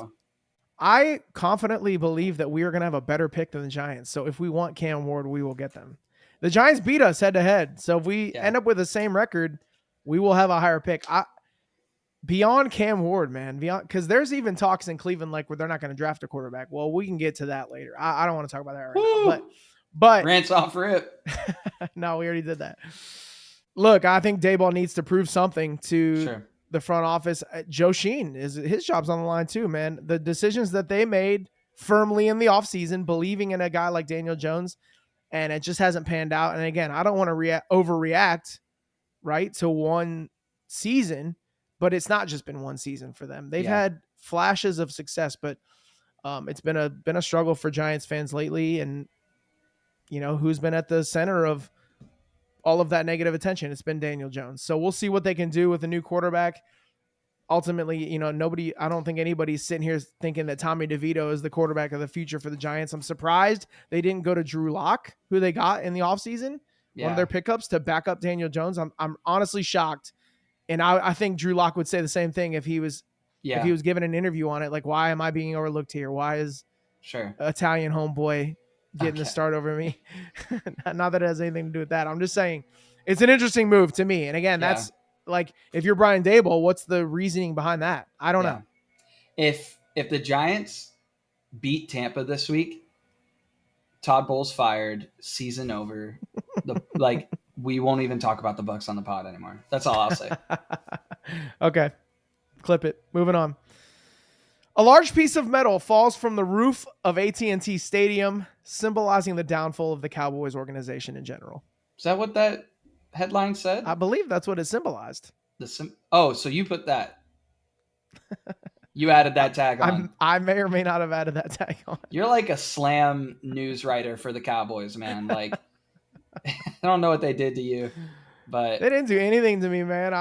I confidently believe that we are going to have a better pick than the Giants. So if we want Cam Ward, we will get them. The Giants beat us head to head. So if we end up with the same record, we will have a higher pick. Beyond Cam Ward, man, because there's even talks in Cleveland like where they're not going to draft a quarterback. Well, we can get to that later. I don't want to talk about that right now. But Rants off rip. No, we already did that. Look, I think Daboll needs to prove something to the front office. Joe Sheen, his job's on the line too, man. The decisions that they made firmly in the offseason, believing in a guy like Daniel Jones, and it just hasn't panned out. And again, I don't want to overreact, right, to one season, but it's not just been one season for them. They've had flashes of success, but it's been a struggle for Giants fans lately. And you know, who's been at the center of all of that negative attention? It's been Daniel Jones. So we'll see what they can do with a new quarterback. ultimately, I don't think anybody's sitting here thinking that Tommy DeVito is the quarterback of the future for the Giants. I'm surprised they didn't go to Drew Lock, who they got in the offseason, one of their pickups to back up Daniel Jones. I'm honestly shocked. And I think Drew Lock would say the same thing if he was given an interview on it. Like, why am I being overlooked here? Why is Italian homeboy getting the start over me? Not that it has anything to do with that. I'm just saying it's an interesting move to me. And again, that's like, if you're Brian Daboll, what's the reasoning behind that? I don't know. If the Giants beat Tampa this week, Todd Bowles fired, season over. We won't even talk about the Bucs on the pod anymore. That's all I'll say. Okay. Clip it. Moving on. A large piece of metal falls from the roof of AT&T Stadium, symbolizing the downfall of the Cowboys organization in general. Is that what that headline said? I believe that's what it symbolized. So you put that. You added that tag on. I may or may not have added that tag on. You're like a slam news writer for the Cowboys, man. Like, I don't know what they did to you, but they didn't do anything to me, man.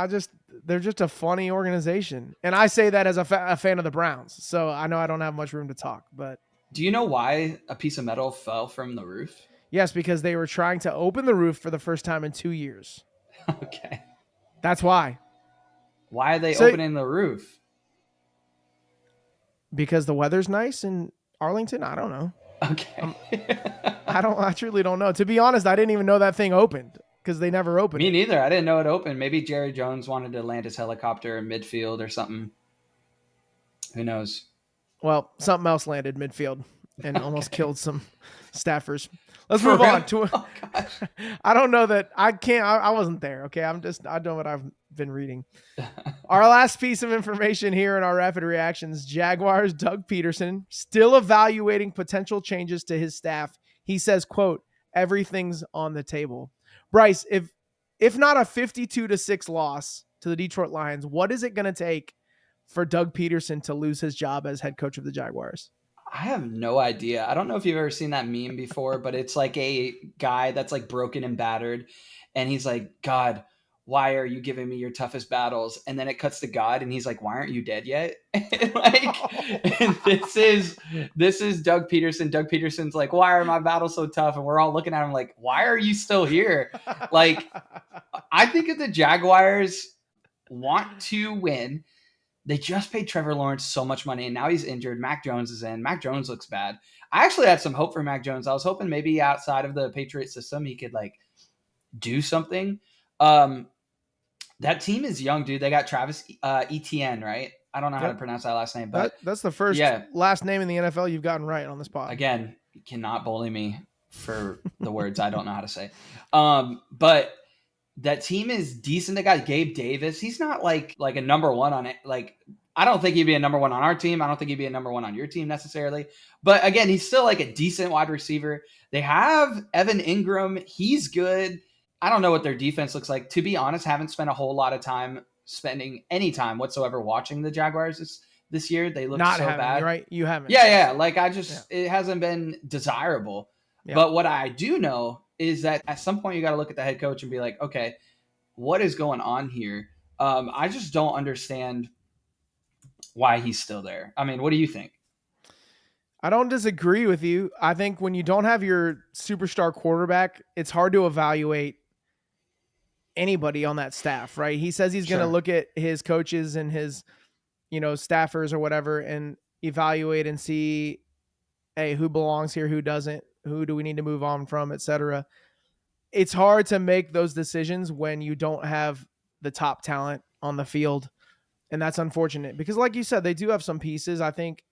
They're just a funny organization. And I say that as a fan of the Browns. So I know I don't have much room to talk, but. Do you know why a piece of metal fell from the roof? Yes, because they were trying to open the roof for the first time in 2 years. Okay. That's why. Why are they opening the roof? Because the weather's nice in Arlington? I don't know. Okay. I truly don't know. To be honest, I didn't even know that thing opened because they never opened Me neither. I didn't know it opened. Maybe Jerry Jones wanted to land his helicopter in midfield or something. Who knows? Well, something else landed midfield and almost killed some staffers. Let's move on to. Oh, gosh. I don't know that I can't. I wasn't there. Okay, I know what I've been reading. Our last piece of information here in our rapid reactions: Jaguars Doug Peterson still evaluating potential changes to his staff. He says, "quote Everything's on the table." Bryce, if not a 52-6 loss to the Detroit Lions, what is it going to take for Doug Peterson to lose his job as head coach of the Jaguars? I have no idea. I don't know if you've ever seen that meme before, but it's like a guy that's like broken and battered. And he's like, God, why are you giving me your toughest battles? And then it cuts to God and he's like, why aren't you dead yet? And this is Doug Peterson. Doug Peterson's like, why are my battles so tough? And we're all looking at him like, why are you still here? Like, I think if the Jaguars want to win, they just paid Trevor Lawrence so much money, and now he's injured. Mac Jones is in. Mac Jones looks bad. I actually had some hope for Mac Jones. I was hoping maybe outside of the Patriots system, he could like do something. That team is young, dude. They got Travis Etienne, right? I don't know how to pronounce that last name, but that's the first last name in the NFL you've gotten right on this pod. Again, you cannot bully me for the words I don't know how to say. But that team is decent. They got Gabe Davis. He's not like a number one on it. Like, I don't think he'd be a number one on our team. I don't think he'd be a number one on your team necessarily. But again, he's still like a decent wide receiver. They have Evan Ingram. He's good. I don't know what their defense looks like. To be honest, haven't spent a whole lot of time spending any time whatsoever watching the Jaguars this year. They look so bad. Right? You haven't. Yeah. Like it hasn't been desirable. Yeah. But what I do know is that at some point you got to look at the head coach and be like, okay, what is going on here? I just don't understand why he's still there. I mean, what do you think? I don't disagree with you. I think when you don't have your superstar quarterback, it's hard to evaluate anybody on that staff, right? He says he's going to look at his coaches and his, staffers or whatever and evaluate and see, hey, who belongs here, who doesn't, who do we need to move on from, et cetera. It's hard to make those decisions when you don't have the top talent on the field. And that's unfortunate because like you said, they do have some pieces. I think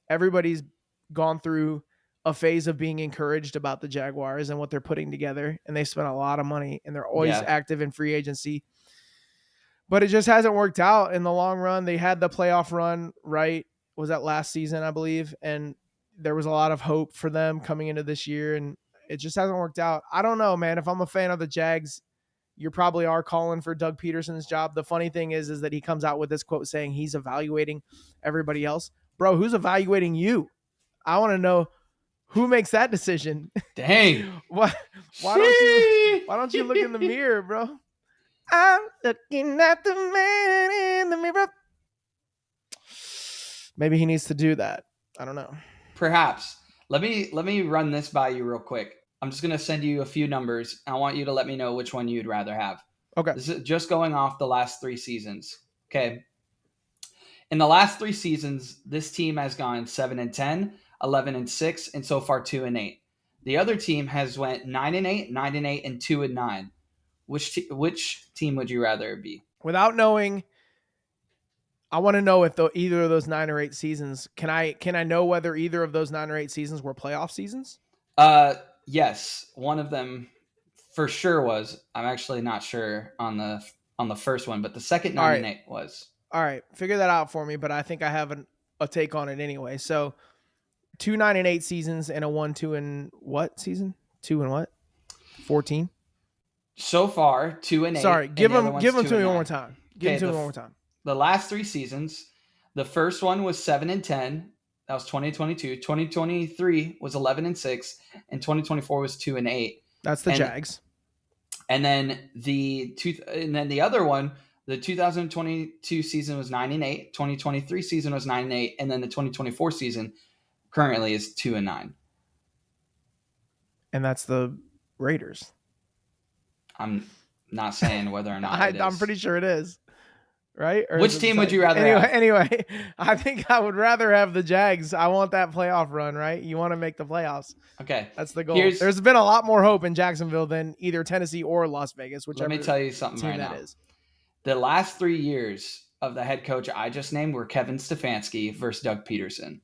everybody's gone through a phase of being encouraged about the Jaguars and what they're putting together. And they spent a lot of money and they're always active in free agency, but it just hasn't worked out in the long run. They had the playoff run, right? Was that last season, I believe. And there was a lot of hope for them coming into this year and it just hasn't worked out. I don't know, man. If I'm a fan of the Jags, you probably are calling for Doug Peterson's job. The funny thing is that he comes out with this quote saying he's evaluating everybody else. Bro, who's evaluating you? I want to know who makes that decision. Dang. Why don't you look in the mirror, bro? I'm looking at the man in the mirror. Maybe he needs to do that. I don't know. Perhaps. Let me run this by you real quick. I'm just going to send you a few numbers. I want you to let me know which one you'd rather have. Okay. This is just going off the last 3 seasons. Okay. In the last 3 seasons, this team has gone 7-10, 11-6, and so far 2-8. The other team has went 9-8, 9-8, and 2-9. Which team would you rather be? Without knowing, I want to know if either of those 9 or 8 seasons, can I know whether either of those 9 or 8 seasons were playoff seasons? Yes, one of them for sure was. I'm actually not sure on the first one, but the second 9-8 was. All right, figure that out for me, but I think I have a take on it anyway. So 2 9-8 seasons and a 1-2 and what season? 2 and what? 14? So far, 2-8. Sorry, give them to me one more time. Give them to me one more time. The last 3 seasons, the first one was 7-10. That was 2022. 2023 was 11-6, and 2024 was 2-8. That's the Jags. And then the other one, the 2022 season was 9-8. 2023 season was 9-8, and then the 2024 season currently is 2-9. And that's the Raiders. I'm not saying whether or not I'm pretty sure it is. Right? Or which team would you rather have? Anyway, I think I would rather have the Jags. I want that playoff run, right? You want to make the playoffs. Okay. That's the goal. There's been a lot more hope in Jacksonville than either Tennessee or Las Vegas, whichever. Let me tell you something right now. Is. The last 3 years of the head coach I just named were Kevin Stefanski versus Doug Peterson.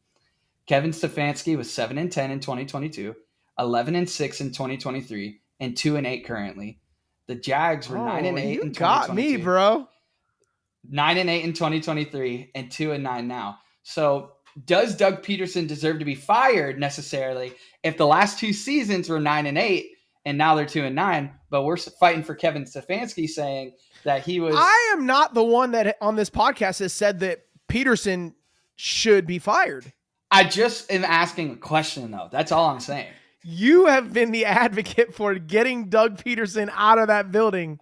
Kevin Stefanski was 7-10 in 2022, 11-6 in 2023, and 2-8 currently. The Jags were 9-8 in 2022. You got me, bro. 9-8 in 2023 and 2-9 now. So does Doug Peterson deserve to be fired necessarily if the last 2 seasons were 9-8 and now they're 2-9, but we're fighting for Kevin Stefanski saying that he was. I am not the one that on this podcast has said that Peterson should be fired. I just am asking a question though. That's all I'm saying. You have been the advocate for getting Doug Peterson out of that building.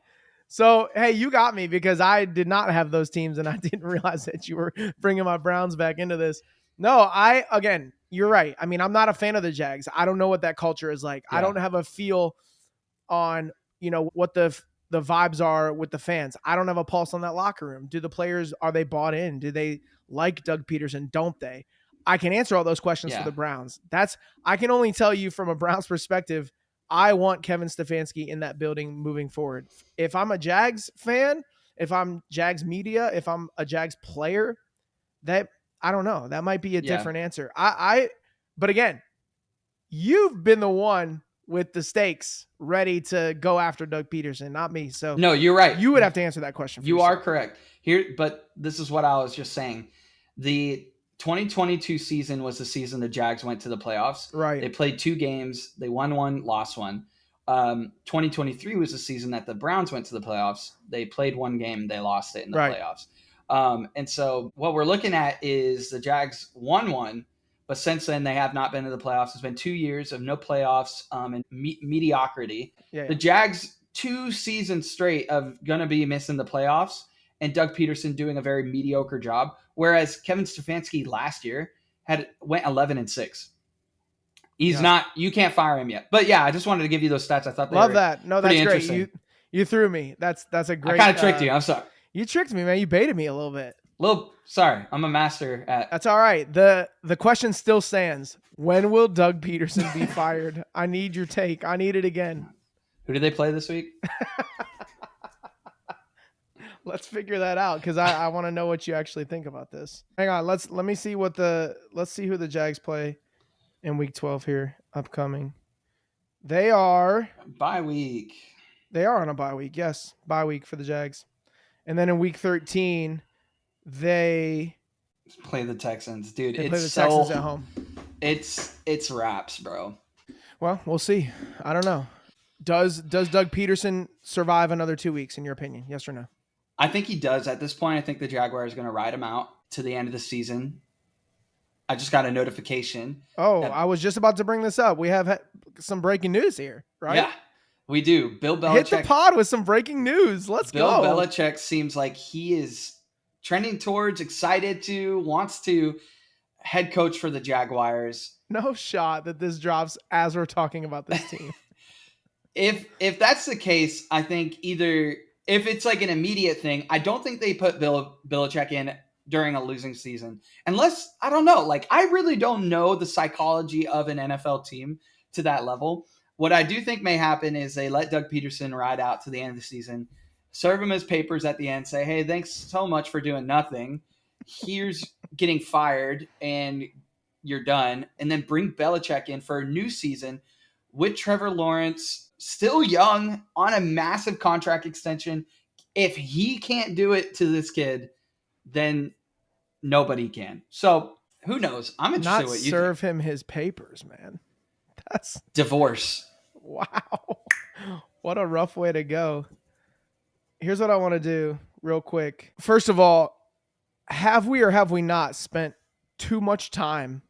So, hey, you got me because I did not have those teams and I didn't realize that you were bringing my Browns back into this. No, again, you're right. I mean, I'm not a fan of the Jags. I don't know what that culture is like. Yeah. I don't have a feel on, what the vibes are with the fans. I don't have a pulse on that locker room. Do the players, are they bought in? Do they like Doug Peterson? Don't they? I can answer all those questions for the Browns. I can only tell you from a Browns perspective, I want Kevin Stefanski in that building moving forward. If I'm a Jags fan, if I'm Jags media, if I'm a Jags player, that I don't know. That might be a different answer. But again, you've been the one with the stakes ready to go after Doug Peterson, not me. So no, you're right. You would have to answer that question. You are correct here, but this is what I was just saying. The 2022 season was the season the Jags went to the playoffs. Right. They played 2 games. They won 1, lost 1. 2023 was the season that the Browns went to the playoffs. They played 1 game. They lost it in the playoffs. And so what we're looking at is the Jags won 1, but since then they have not been to the playoffs. It's been 2 years of no playoffs and mediocrity. Yeah. The Jags 2 seasons straight of going to be missing the playoffs and Doug Peterson doing a very mediocre job. Whereas Kevin Stefanski last year went 11-6. He's not. You can't fire him yet. But yeah, I just wanted to give you those stats. I thought they love were that. No, that's great. You threw me. That's a great. I kind of tricked you. I'm sorry. You tricked me, man. You baited me a little bit. Sorry. I'm a master at. That's all right. The question still stands. When will Doug Peterson be fired? I need your take. I need it again. Who did they play this week? Let's figure that out because I want to know what you actually think about this. Hang on, let me see let's see who the Jags play in week 12 here upcoming. They are bye week. They are on a bye week, yes, bye week for the Jags. And then in week 13, they play the Texans, dude. They play the Texans at home. It's wraps, bro. Well, we'll see. I don't know. Does Doug Peterson survive another 2 weeks in your opinion? Yes or no? I think he does. At this point, I think the Jaguars are going to ride him out to the end of the season. I just got a notification. Oh, I was just about to bring this up. We have some breaking news here, right? Yeah, we do. Bill Belichick. Hit the pod with some breaking news. Let's go. Bill Belichick seems like he is trending towards, excited to, wants to head coach for the Jaguars. No shot that this drops as we're talking about this team. If that's the case, I think either if it's like an immediate thing, I don't think they put Bill Belichick in during a losing season. Unless, I don't know, like I really don't know the psychology of an NFL team to that level. What I do think may happen is they let Doug Peterson ride out to the end of the season, serve him his papers at the end, say, hey, thanks so much for doing nothing. Here's getting fired and you're done. And then bring Belichick in for a new season with Trevor Lawrence, still young, on a massive contract extension. If he can't do it to this kid, then nobody can. So who knows? I'm interested in what you serve think. him his papers, man. That's divorce. Wow. What a rough way to go. Here's what I want to do real quick. First of all, have we or have we not spent too much time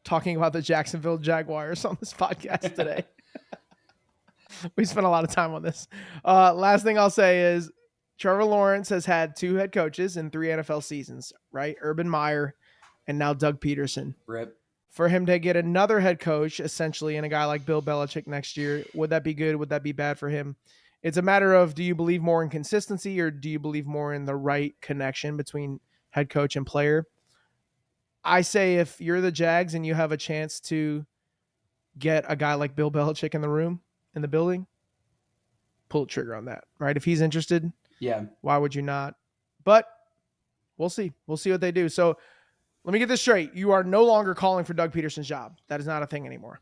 talking about the Jacksonville Jaguars on this podcast today? We spent a lot of time on this. Last thing I'll say is Trevor Lawrence has had 2 head coaches in 3 NFL seasons, right? Urban Meyer and now Doug Peterson. Rip. For him to get another head coach, essentially, and a guy like Bill Belichick next year, would that be good? Would that be bad for him? It's a matter of, do you believe more in consistency or do you believe more in the right connection between head coach and player? I say if you're the Jags and you have a chance to get a guy like Bill Belichick in the room, in the building, pull the trigger on that, right? If he's interested, yeah, why would you not? But we'll see. We'll see what they do. So let me get this straight. You are no longer calling for Doug Peterson's job. That is not a thing anymore.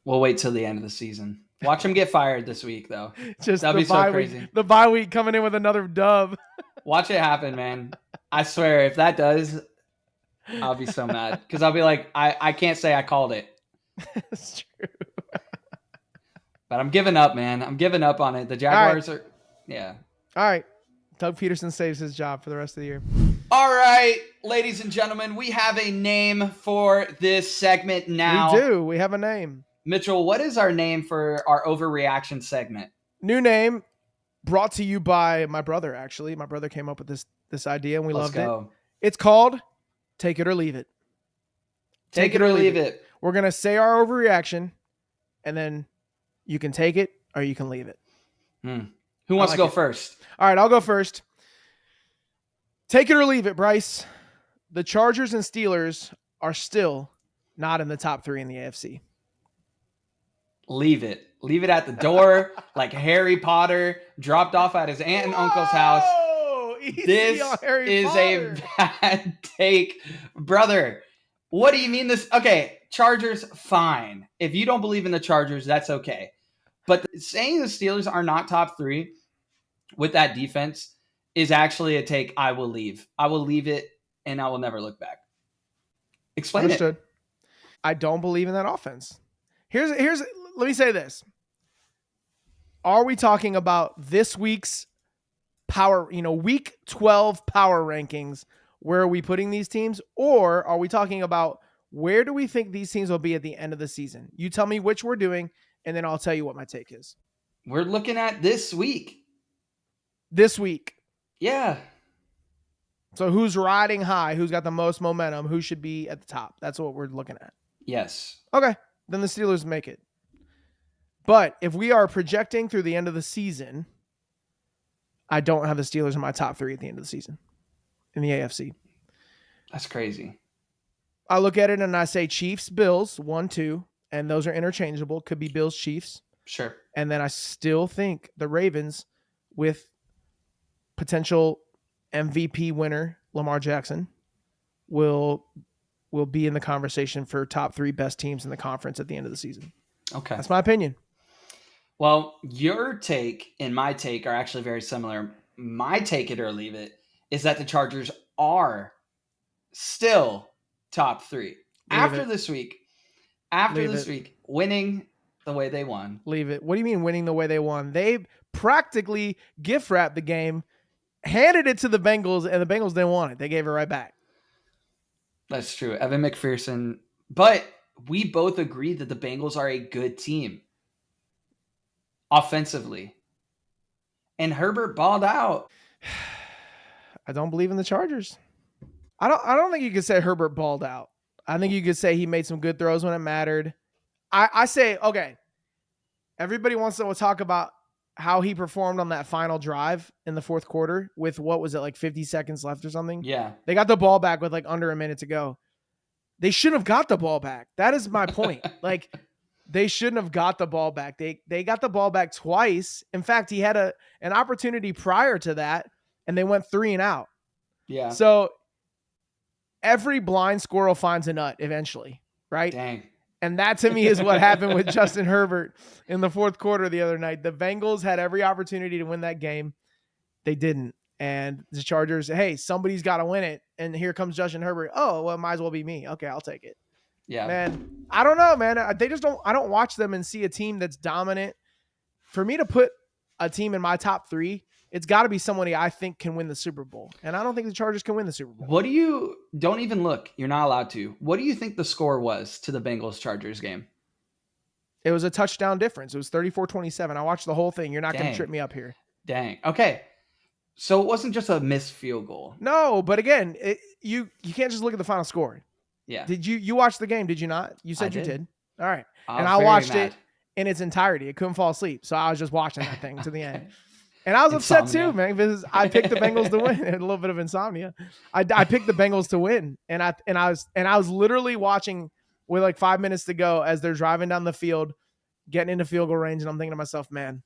We'll wait till the end of the season. Watch him get fired this week, though. Just that'd be so crazy. The bye week coming in with another dub. Watch it happen, man. I swear, if that does, I'll be so mad because I'll be like, I can't say I called it. That's true. But I'm giving up, man. I'm giving up on it. The Jaguars are, yeah. All right. Doug Peterson saves his job for the rest of the year. All right, ladies and gentlemen, we have a name for this segment now. We do. We have a name. Mitchell, what is our name for our overreaction segment? New name, brought to you by my brother, actually. My brother came up with this idea, and we loved it. It's called Take It or Leave It. Take it or leave it. We're going to say our overreaction, and then you can take it or you can leave it. Who wants to go first? All right, I'll go first. Take it or leave it, Bryce. The Chargers and Steelers are still not in the top 3 in the AFC. Leave it. Leave it at the door like Harry Potter dropped off at his aunt and uncle's house. This is a bad take. Brother, what do you mean this? Okay, Chargers, fine. If you don't believe in the Chargers, that's okay. But saying the Steelers are not top 3 with that defense is actually a take I will leave. I will leave it, and I will never look back. Explain Understood. It. I don't believe in that offense. Here's. Let me say this. Are we talking about this week's week 12 power rankings? Where are we putting these teams? Or are we talking about where do we think these teams will be at the end of the season? You tell me which we're doing, and then I'll tell you what my take is. We're looking at this week. This week. Yeah. So who's riding high? Who's got the most momentum? Who should be at the top? That's what we're looking at. Yes. Okay. Then the Steelers make it. But if we are projecting through the end of the season, I don't have the Steelers in my top 3 at the end of the season in the AFC. That's crazy. I look at it and I say Chiefs, Bills, 1, 2, and those are interchangeable. Could be Bills, Chiefs. Sure. And then I still think the Ravens with potential MVP winner Lamar Jackson will be in the conversation for top 3 best teams in the conference at the end of the season. Okay. That's my opinion. Well, your take and my take are actually very similar. My take it or leave it is that the Chargers are still top 3 after this week. After this week, winning the way they won. Leave it. What do you mean winning the way they won? They practically gift wrapped the game, handed it to the Bengals, and the Bengals didn't want it. They gave it right back. That's true. Evan McPherson. But we both agree that the Bengals are a good team offensively. And Herbert balled out. I don't believe in the Chargers. I don't think you could say Herbert balled out. I think you could say he made some good throws when it mattered. I say, okay, everybody wants to talk about how he performed on that final drive in the fourth quarter with, what was it, like 50 seconds left or something? Yeah. They got the ball back with like under a minute to go. They shouldn't have got the ball back. That is my point. Like, they shouldn't have got the ball back. They got the ball back twice. In fact, he had an opportunity prior to that, and they went 3 and out. Yeah. So every blind squirrel finds a nut eventually, right? Dang. And that to me is what happened with Justin Herbert in the fourth quarter the other night. The Bengals had every opportunity to win that game. They didn't. And the Chargers, hey, somebody's got to win it. And here comes Justin Herbert. Oh, well, it might as well be me. Okay, I'll take it. Yeah. Man, I don't know, man. I don't watch them and see a team that's dominant. For me to put a team in my top 3, it's got to be somebody I think can win the Super Bowl. And I don't think the Chargers can win the Super Bowl. Don't even look. You're not allowed to. What do you think the score was to the Bengals-Chargers game? It was a touchdown difference. It was 34-27. I watched the whole thing. You're not going to trip me up here. Dang. Okay. So it wasn't just a missed field goal. No, but again, you can't just look at the final score. Yeah. Did you watch the game? Did you not? You said you did. All right. And I watched it in its entirety. I couldn't fall asleep, so I was just watching that thing to the end. And I was upset too, man, because I picked the Bengals to win. A little bit of insomnia. I picked the Bengals to win, and I was literally watching with like 5 minutes to go as they're driving down the field, getting into field goal range, and I'm thinking to myself, man,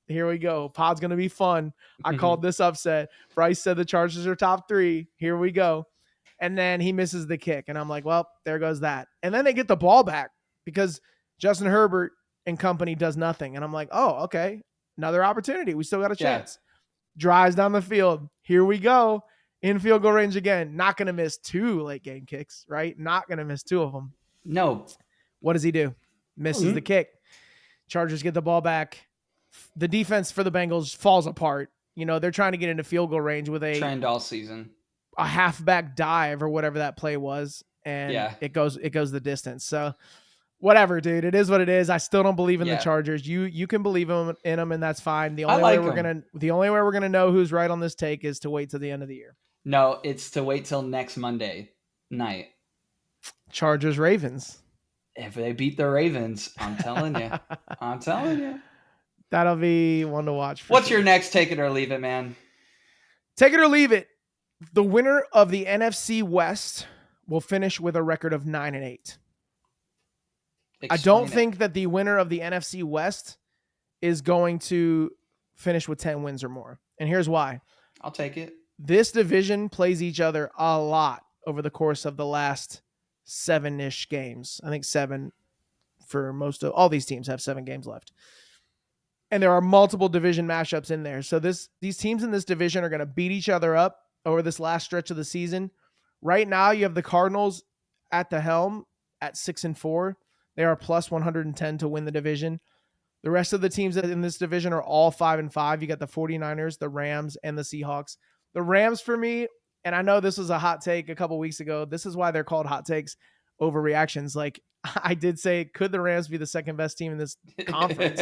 here we go. Pod's gonna be fun. I called this upset. Bryce said the Chargers are top 3. Here we go. And then he misses the kick, and I'm like, well, there goes that. And then they get the ball back because Justin Herbert and company does nothing, and I'm like, oh, okay. Another opportunity. We still got a chance. Yeah. Drives down the field. Here we go. In field goal range again. Not going to miss 2 late game kicks, right? Not going to miss 2 of them. No. What does he do? Misses the kick. Chargers get the ball back. The defense for the Bengals falls apart. You know, they're trying to get into field goal range with a trend all season. A halfback dive or whatever that play was. And it goes the distance. So whatever, dude. It is what it is. I still don't believe in the Chargers. You can believe in them, and that's fine. The only way we're gonna know who's right on this take is to wait till the end of the year. No, it's to wait till next Monday night. Chargers Ravens. If they beat the Ravens, I'm telling you. That'll be one to watch. What's your next take it or leave it, man? Take it or leave it. The winner of the NFC West will finish with a record of 9-8. I don't think that the winner of the NFC West is going to finish with 10 wins or more. And here's why. I'll take it. This division plays each other a lot over the course of the last 7-ish games. I think 7 for most of all these teams have 7 games left. And there are multiple division matchups in there. So these teams in this division are going to beat each other up over this last stretch of the season. Right now, you have the Cardinals at the helm at 6-4. They are plus 110 to win the division. The rest of the teams in this division are all 5-5. You got the 49ers, the Rams, and the Seahawks. The Rams for me, and I know this was a hot take a couple weeks ago. This is why they're called hot takes, overreactions. Like I did say, could the Rams be the second best team in this conference?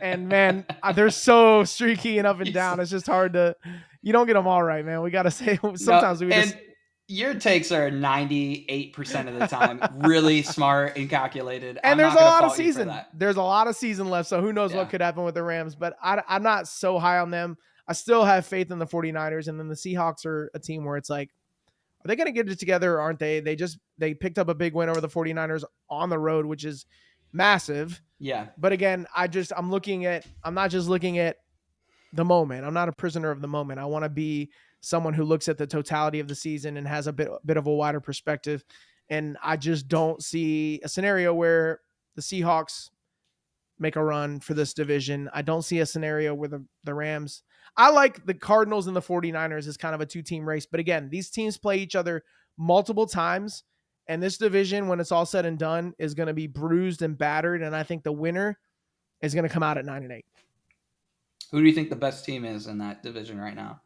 And man, they're so streaky and up and down. It's just hard to, you don't get them all right, man. We got to say sometimes your takes are 98% of the time really smart and calculated. And there's a lot of season. There's a lot of season left, so who knows what could happen with the Rams. But I'm not so high on them. I still have faith in the 49ers. And then the Seahawks are a team where it's like, are they going to get it together or aren't they? They picked up a big win over the 49ers on the road, which is massive. Yeah. But again, I'm not just looking at the moment. I'm not a prisoner of the moment. I want to be someone who looks at the totality of the season and has a bit of a wider perspective. And I just don't see a scenario where the Seahawks make a run for this division. I don't see a scenario where the Rams. I like the Cardinals and the 49ers as kind of a 2-team race. But again, these teams play each other multiple times. And this division, when it's all said and done, is going to be bruised and battered. And I think the winner is going to come out at 9-8. Who do you think the best team is in that division right now?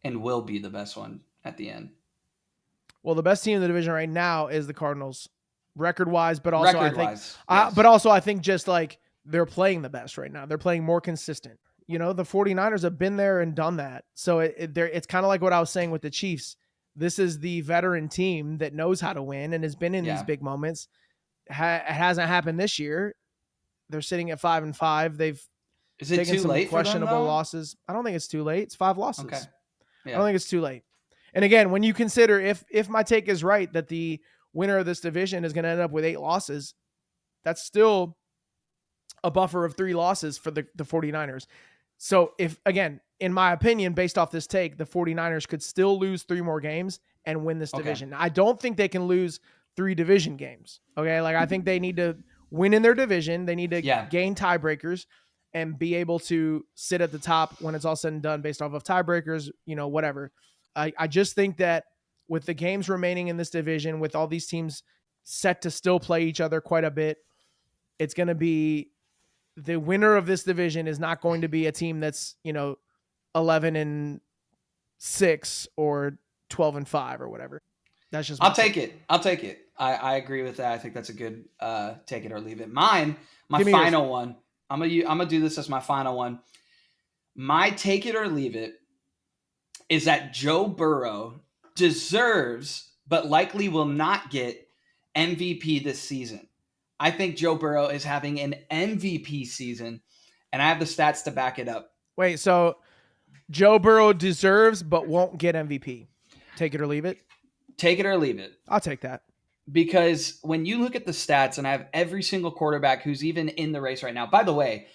And will be the best one at the end? Well, the best team in the division right now is the Cardinals, record-wise, but also I think just like they're playing the best right now. They're playing more consistent. You know, the 49ers have been there and done that. So it's kind of like what I was saying with the Chiefs. this is the veteran team that knows how to win and has been in these big moments. It hasn't happened this year. They're sitting at 5-5. They've taken some questionable losses. I don't think it's too late. It's 5 losses. Okay. Yeah. I don't think it's too late. And again, when you consider if my take is right that the winner of this division is going to end up with 8 losses, that's still a buffer of 3 losses for the 49ers. So if, again, in my opinion, based off this take, the 49ers could still lose 3 more games and win this division. I don't think they can lose 3 division games. Okay. Like, I think they need to win in their division. They need to gain tiebreakers and be able to sit at the top when it's all said and done based off of tiebreakers, whatever. I just think that with the games remaining in this division, with all these teams set to still play each other quite a bit, it's going to be the winner of this division is not going to be a team that's, 11-6 or 12-5 or whatever. That's just I'll take it. I agree with that. I think that's a good take it or leave it. My final one. I'm gonna do this as my final one. My take it or leave it is that Joe Burrow deserves, but likely will not get MVP this season. I think Joe Burrow is having an MVP season, and I have the stats to back it up. Wait, so Joe Burrow deserves but won't get MVP. Take it or leave it? Take it or leave it. I'll take that. Because when you look at the stats, and I have every single quarterback who's even in the race right now. By the way,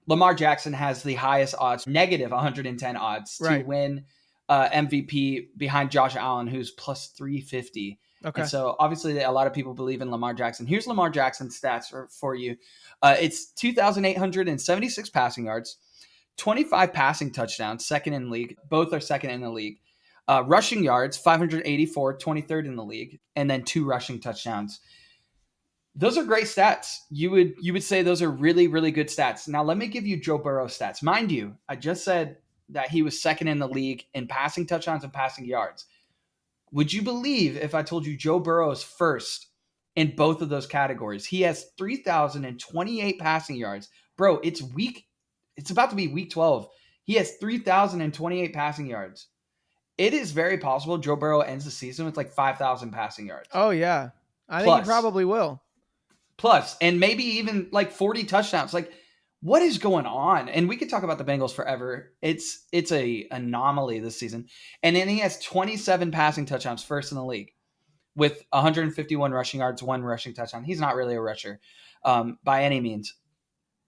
Lamar Jackson has the highest odds, negative 110 odds to win MVP behind Josh Allen, who's plus 350. Okay. And so obviously a lot of people believe in Lamar Jackson. Here's Lamar Jackson's stats for you. It's 2,876 passing yards, 25 passing touchdowns, second in the league. Both are second in the league. Rushing yards, 584, 23rd in the league, and then 2 rushing touchdowns. Those are great stats. You would say those are really, really good stats. Now, let me give you Joe Burrow's stats. Mind you, I just said that he was second in the league in passing touchdowns and passing yards. Would you believe if I told you Joe Burrow is first in both of those categories? He has 3,028 passing yards. Bro, it's about to be week 12. He has 3,028 passing yards. It is very possible Joe Burrow ends the season with like 5,000 passing yards. Oh, yeah. I think he probably will. Plus, and maybe even like 40 touchdowns. Like, what is going on? And we could talk about the Bengals forever. It's a anomaly this season. And then he has 27 passing touchdowns, first in the league, with 151 rushing yards, 1 rushing touchdown. He's not really a rusher by any means.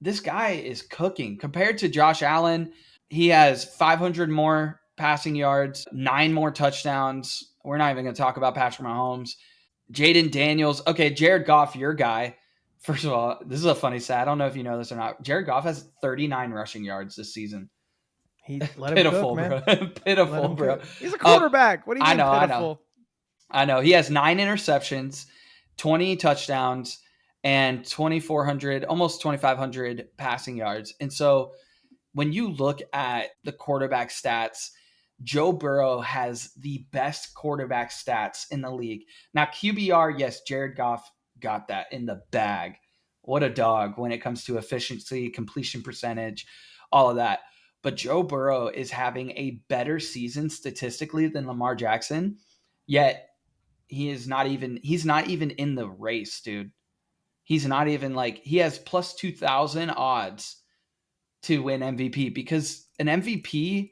This guy is cooking. Compared to Josh Allen, he has 500 more passing yards, 9 more touchdowns. We're not even going to talk about Patrick Mahomes. Jaden Daniels. Okay, Jared Goff, your guy. First of all, this is a funny stat. I don't know if you know this or not. Jared Goff has 39 rushing yards this season. Pitiful, bro. Pitiful, bro. He's a quarterback. What do you mean pitiful? I know. He has 9 interceptions, 20 touchdowns, and 2,400, almost 2,500 passing yards. And so when you look at the quarterback stats, Joe Burrow has the best quarterback stats in the league. Now, QBR, yes, Jared Goff got that in the bag. What a dog when it comes to efficiency, completion percentage, all of that. But Joe Burrow is having a better season statistically than Lamar Jackson, yet he's not even in the race, dude. He's not even he has plus 2,000 odds to win MVP, because an MVP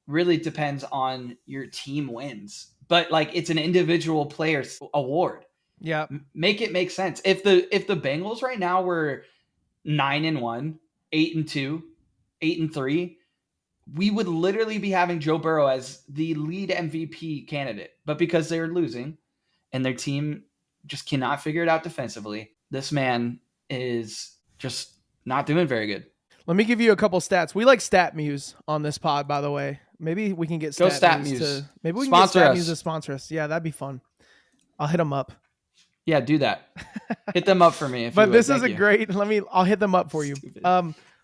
really depends on your team wins, but it's an individual player's award. Yeah. Make it make sense. If the Bengals right now were 9-1, 8-2, 8-3, we would literally be having Joe Burrow as the lead MVP candidate. But because they're losing and their team just cannot figure it out defensively, this man is just not doing very good. Let me give you a couple stats. We like Stat Muse on this pod, by the way. Maybe we can get Stat Muse to sponsor us. Yeah, that'd be fun. I'll hit them up. Yeah, do that. Hit them up for me. But this is a great. I'll hit them up for you.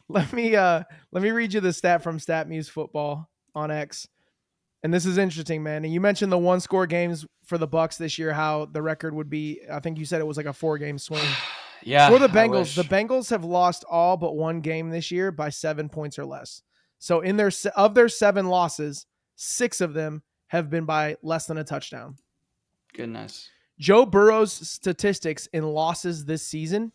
Let me read you the stat from Stat Muse Football on X. And this is interesting, man. And you mentioned the 1-score games for the Bucs this year, how the record would be. I think you said it was like a 4-game swing. Yeah. For the Bengals have lost all but 1 game this year by 7 points or less. So of their 7 losses, 6 of them have been by less than a touchdown. Goodness. Joe Burrow's statistics in losses this season,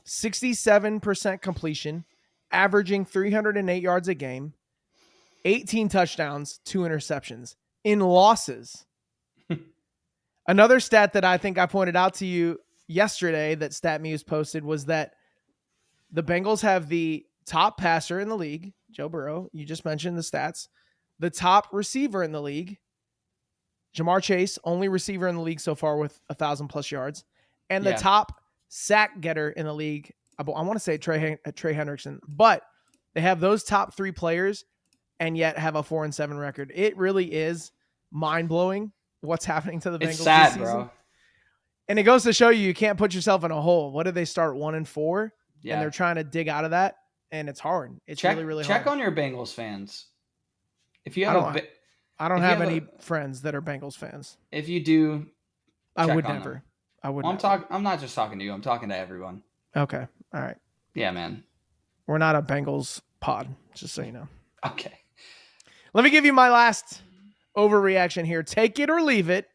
67% completion, averaging 308 yards a game, 18 touchdowns, 2 interceptions in losses. Another stat that I think I pointed out to you yesterday that StatMuse posted was that the Bengals have the top passer in the league, Joe Burrow. You just mentioned the stats. The top receiver in the league, Jamar Chase, only receiver in the league so far with 1,000+ yards. And the top sack getter in the league, I want to say Trey Hendrickson, but they have those top 3 players and yet have a 4-7 record. It really is mind-blowing what's happening to the Bengals it's sad, this season. Bro. And it goes to show you can't put yourself in a hole. What did they start 1-4? Yeah. And they're trying to dig out of that, and it's hard. It's really hard. Check on your Bengals fans. If you have I don't have any friends that are Bengals fans. If you do, I would never. I'm not just talking to you. I'm talking to everyone. Okay. All right. Yeah, man. We're not a Bengals pod, just so you know. Okay. Let me give you my last overreaction here. Take it or leave it.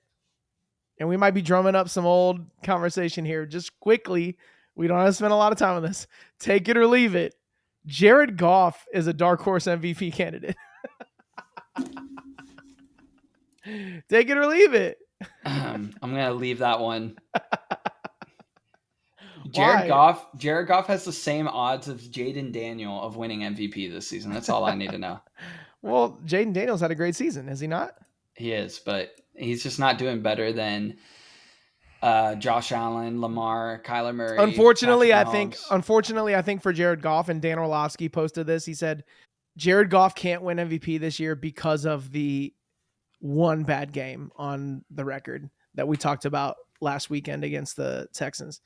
And we might be drumming up some old conversation here just quickly. We don't have to spend a lot of time on this. Take it or leave it. Jared Goff is a dark horse MVP candidate. Take it or leave it. I'm going to leave that one. Jared Goff has the same odds as Jaden Daniel of winning MVP this season. That's all I need to know. Well, Jaden Daniels had a great season, is he not? He is, but he's just not doing better than Josh Allen, Lamar, Kyler Murray. Unfortunately, I think for Jared Goff, and Dan Orlovsky posted this, he said Jared Goff can't win MVP this year because of the one bad game on the record that we talked about last weekend against the Texans.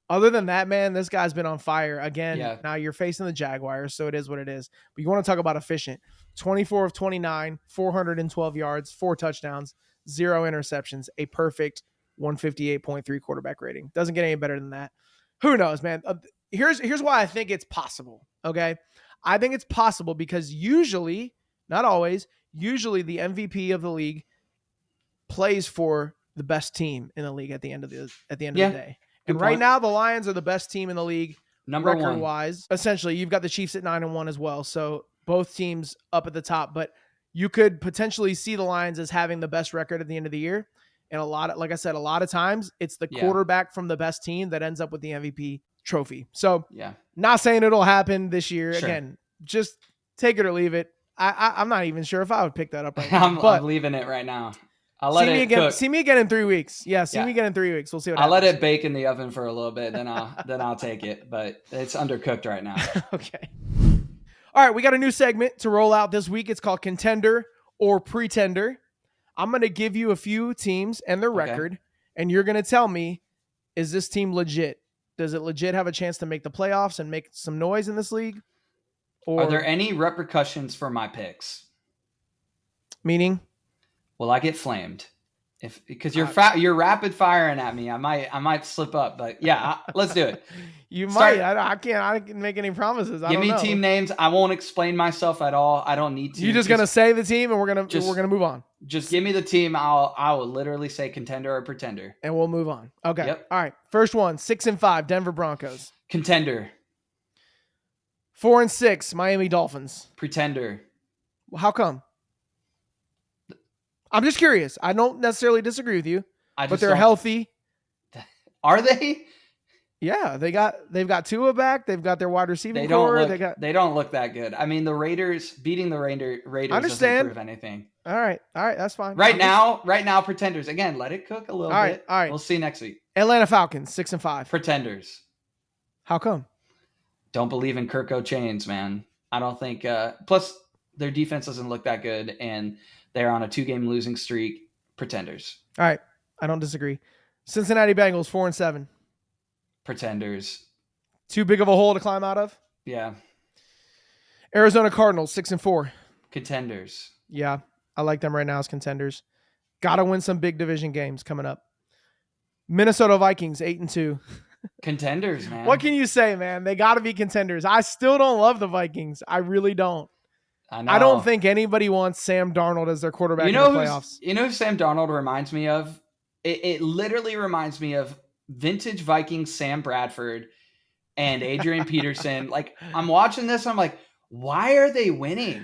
Other than that, man, this guy's been on fire again. Yeah. Now you're facing the Jaguars, so it is what it is. But you want to talk about efficient. 24 of 29, 412 yards, 4 touchdowns, 0 interceptions, a perfect 158.3 quarterback rating. Doesn't get any better than that. Who knows, man? Here's why I think it's possible, okay? I think it's possible because usually, not always, usually the MVP of the league plays for the best team in the league at the end of the day. And right now, the Lions are the best team in the league, record-wise. Essentially, you've got the Chiefs at 9-1 as well, so both teams up at the top. But you could potentially see the Lions as having the best record at the end of the year. And like I said, a lot of times it's the quarterback from the best team that ends up with the MVP trophy. So, not saying it'll happen this year. Sure. Again, just take it or leave it. I'm not even sure if I would pick that up right now. I'm leaving it right now. I'll let it cook. See me again in 3 weeks. Yeah, me again in 3 weeks. We'll see what happens. I'll let it bake in the oven for a little bit, then I'll take it. But it's undercooked right now. Okay. All right, we got a new segment to roll out this week. It's called Contender or Pretender. I'm going to give you a few teams and their record, and you're going to tell me, is this team legit? Does it legit have a chance to make the playoffs and make some noise in this league? Or, are there any repercussions for my picks? Meaning? Will I get flamed? Because you're rapid firing at me, I might slip up. But yeah, let's do it. Might. I can't make any promises. Give me team names. I won't explain myself at all. I don't need to. You're just gonna say the team, and we're gonna move on. Just give me the team. I will literally say contender or pretender, and we'll move on. Okay. Yep. All right. First one, 6-5, Denver Broncos. Contender. 4-6, Miami Dolphins. Pretender. Well, how come? I'm just curious. I don't necessarily disagree with you, but they're healthy. Are they? Yeah, they've got Tua back. They've got their wide receiving core. They don't look that good. I mean, the Raiders beating the Raiders doesn't prove anything. All right, that's fine. Right now, pretenders. Again, let it cook a little bit. All right. We'll see next week. Atlanta Falcons, 6-5. Pretenders. How come? Don't believe in Kirko Chains, man. I don't think. Plus, their defense doesn't look that good, and they're on a 2-game losing streak. Pretenders. All right. I don't disagree. Cincinnati Bengals, 4-7. Pretenders. Too big of a hole to climb out of? Yeah. Arizona Cardinals, 6-4. Contenders. Yeah. I like them right now as contenders. Got to win some big division games coming up. Minnesota Vikings, 8-2. Contenders, man. What can you say, man? They got to be contenders. I still don't love the Vikings. I really don't. I know. I don't think anybody wants Sam Darnold as their quarterback in the playoffs. You know who Sam Darnold reminds me of? It literally reminds me of vintage Vikings Sam Bradford and Adrian Peterson. Like, I'm watching this, I'm like, why are they winning?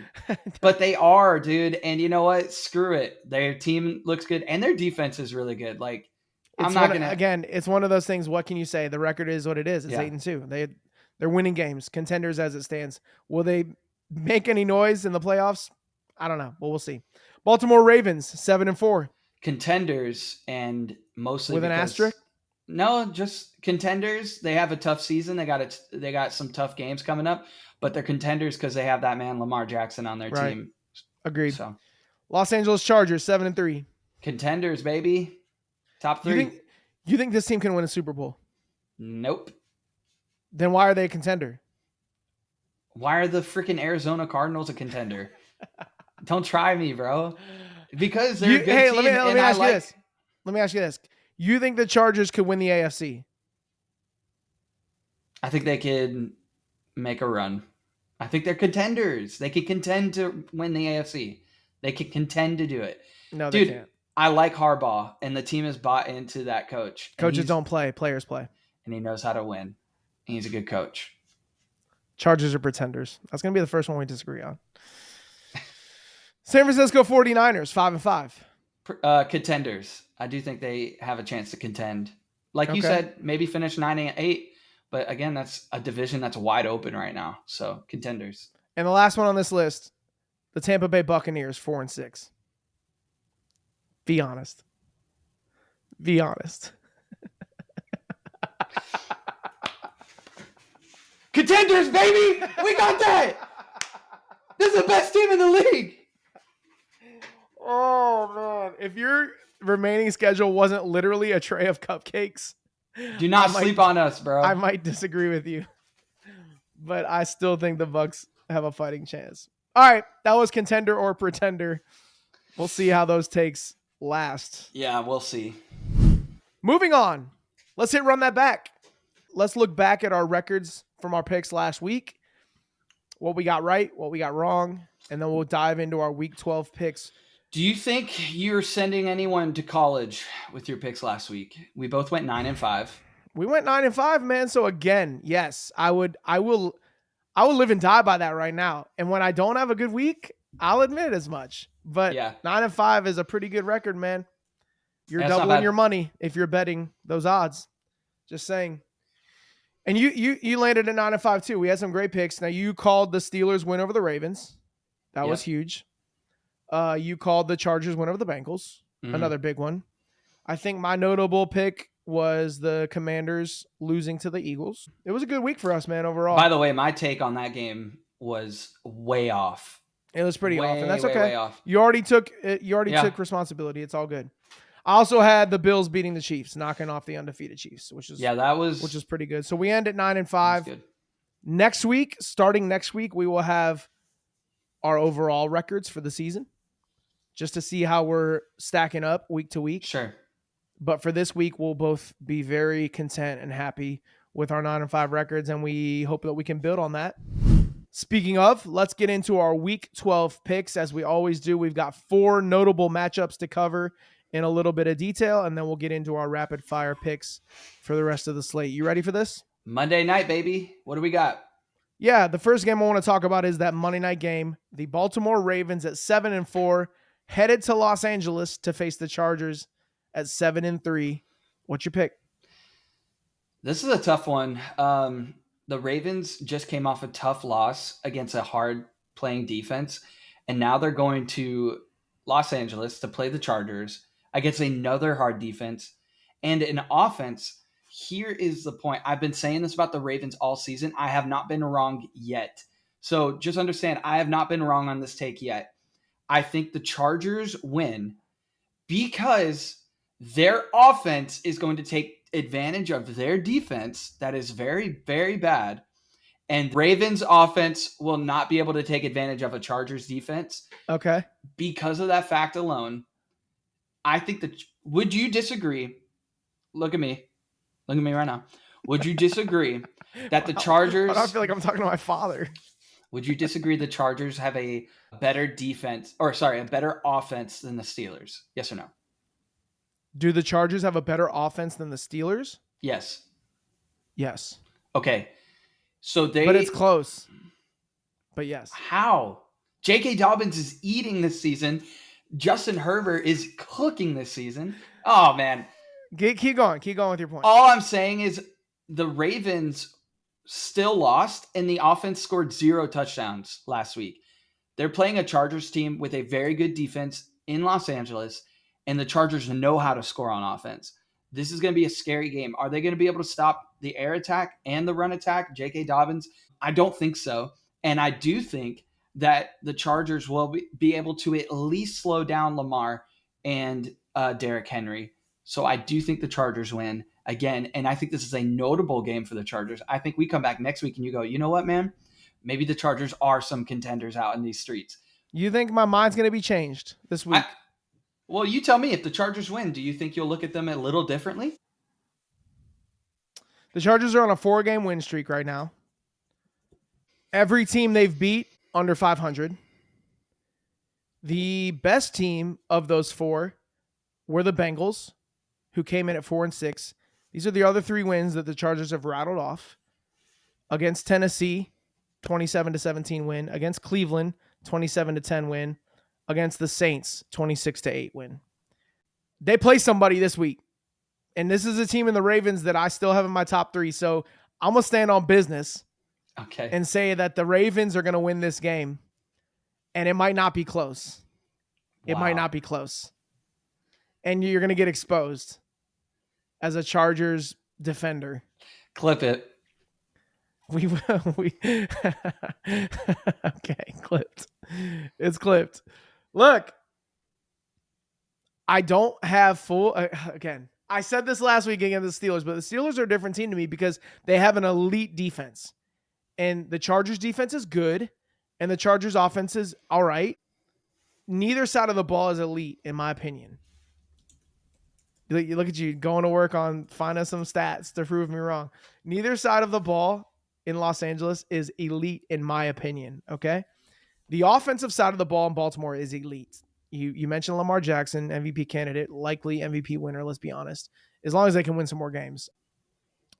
But they are, dude. And you know what? Screw it. Their team looks good, and their defense is really good. Like, it's one of those things. What can you say? The record is what it is. It's 8-2. They're winning games, contenders as it stands. Will they make any noise in the playoffs? I don't know. But we'll see. Baltimore Ravens 7-4. Contenders, and mostly with an asterisk. No, just contenders. They have a tough season. They got some tough games coming up, but they're contenders because they have that man Lamar Jackson on their team. Agreed. So, Los Angeles Chargers 7-3. Contenders, baby. Top 3. You think this team can win a Super Bowl? Nope. Then why are they a contender? Why are the freaking Arizona Cardinals a contender? Don't try me, bro. Because they're a good team. Let me ask you this. You think the Chargers could win the AFC? I think they could make a run. I think they're contenders. They could contend to win the AFC. They could contend to do it. No, they can't. I like Harbaugh, and the team has bought into that coach. Coaches don't play. Players play. And he knows how to win. He's a good coach. Chargers are pretenders. That's going to be the first one we disagree on. San Francisco 49ers, 5-5. Contenders. I do think they have a chance to contend. Like you said, maybe finish 9-8. But again, that's a division that's wide open right now. So contenders. And the last one on this list, the Tampa Bay Buccaneers, 4-6. Be honest. Be honest. Contenders, baby! We got that! This is the best team in the league! Oh, man. If your remaining schedule wasn't literally a tray of cupcakes, do not sleep on us, bro. I might disagree with you. But I still think the Bucs have a fighting chance. All right. That was Contender or Pretender. We'll see how those takes last. Yeah, we'll see. Moving on. Let's run that back. Let's look back at our records from our picks last week. What we got right, what we got wrong, and then we'll dive into our week 12 picks. Do you think you're sending anyone to college with your picks last week? We both went 9-5. We went 9-5, man. So again, yes, I will live and die by that right now. And when I don't have a good week, I'll admit as much. But 9-5 is a pretty good record, man. You're doubling your money if you're betting those odds. Just saying. And you landed at 9-5 too. We had some great picks. Now you called the Steelers win over the Ravens. That was huge. You called the Chargers win over the Bengals. Another big one. I think my notable pick was the Commanders losing to the Eagles. It was a good week for us, man, overall. By the way, my take on that game was way off. It was pretty off, and that's okay. Way off. You already took took responsibility. It's all good. I also had the Bills beating the Chiefs, knocking off the undefeated Chiefs, which is pretty good. So we end at 9-5. Starting next week, we will have our overall records for the season, just to see how we're stacking up week to week. Sure. But for this week, we'll both be very content and happy with our 9-5 records, and we hope that we can build on that. Speaking of, let's get into our week 12 picks. As we always do, we've got 4 notable matchups to cover in a little bit of detail, and then we'll get into our rapid fire picks for the rest of the slate. You ready for this? Monday night, baby. What do we got? Yeah, the first game I want to talk about is that Monday night game. The Baltimore Ravens at 7-4, headed to Los Angeles to face the Chargers at 7-3. What's your pick? This is a tough one. The Ravens just came off a tough loss against a hard-playing defense, and now they're going to Los Angeles to play the Chargers against another hard defense and an offense. Here is the point. I've been saying this about the Ravens all season. I have not been wrong yet. So just understand, I have not been wrong on this take yet. I think the Chargers win because their offense is going to take advantage of their defense that is very, very bad. And Ravens offense will not be able to take advantage of a Chargers defense. Okay. Because of that fact alone, I think would you disagree? Look at me right now. Would you disagree that the Chargers... I feel like I'm talking to my father. Would you disagree the Chargers have a better a better offense than the Steelers? Yes or no? Do the Chargers have a better offense than the Steelers? Yes. Yes. Okay. So But it's close. But yes. How? J.K. Dobbins is eating this season. Justin Herbert is cooking this season. Oh, man. Keep going. Keep going with your point. All I'm saying is the Ravens still lost, and the offense scored 0 touchdowns last week. They're playing a Chargers team with a very good defense in Los Angeles, and the Chargers know how to score on offense. This is going to be a scary game. Are they going to be able to stop the air attack and the run attack, J.K. Dobbins? I don't think so. And I do think that the Chargers will be able to at least slow down Lamar and Derrick Henry. So I do think the Chargers win again. And I think this is a notable game for the Chargers. I think we come back next week and you go, you know what, man? Maybe the Chargers are some contenders out in these streets. You think my mind's going to be changed this week? Well, you tell me. If the Chargers win, do you think you'll look at them a little differently? The Chargers are on a 4-game win streak right now. Every team they've beat under 500. The best team of those 4 were the Bengals, who came in at 4-6. These are the other 3 wins that the Chargers have rattled off. Against Tennessee, 27-17 win. Against Cleveland, 27-10 win. Against the Saints, 26-8 win. They play somebody this week. And this is a team in the Ravens that I still have in my top 3. So I'm going to stand on business and say that the Ravens are going to win this game. And it might not be close. Wow. It might not be close. And you're going to get exposed as a Chargers defender. Clip it. We okay, clipped. It's clipped. Look, I don't have full again. I said this last week against the Steelers, but the Steelers are a different team to me because they have an elite defense. And the Chargers defense is good, and the Chargers offense is all right. Neither side of the ball is elite, in my opinion. You look at you going to work on finding some stats to prove me wrong. Neither side of the ball in Los Angeles is elite, in my opinion. Okay. The offensive side of the ball in Baltimore is elite. You mentioned Lamar Jackson, MVP candidate, likely MVP winner. Let's be honest, as long as they can win some more games,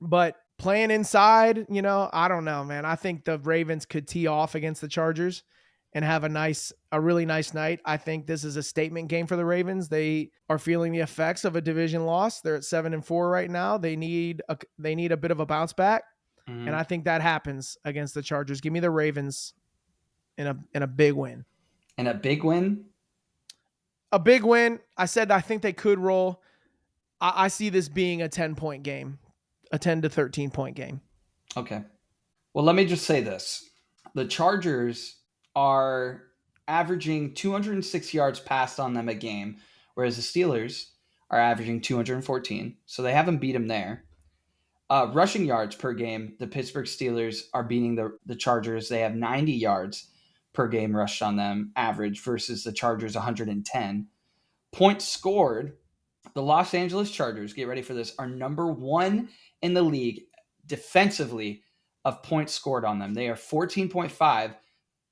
but playing inside, I don't know, man. I think the Ravens could tee off against the Chargers and have a really nice night. I think this is a statement game for the Ravens. They are feeling the effects of a division loss. They're at 7-4 right now. They need a bit of a bounce back. Mm-hmm. And I think that happens against the Chargers. Give me the Ravens in a big win. And a big win? A big win. I said I think they could roll. I see this being a 10-point game, a 10 to 13-point game. Okay. Well, let me just say this. The Chargers are averaging 206 yards passed on them a game, whereas the Steelers are averaging 214. So they haven't beat them there. Rushing yards per game, the Pittsburgh Steelers are beating the Chargers. They have 90 yards per game rushed on them, average, versus the Chargers 110. Points scored, the Los Angeles Chargers, get ready for this, are number 1 in the league defensively of points scored on them. They are 14.5.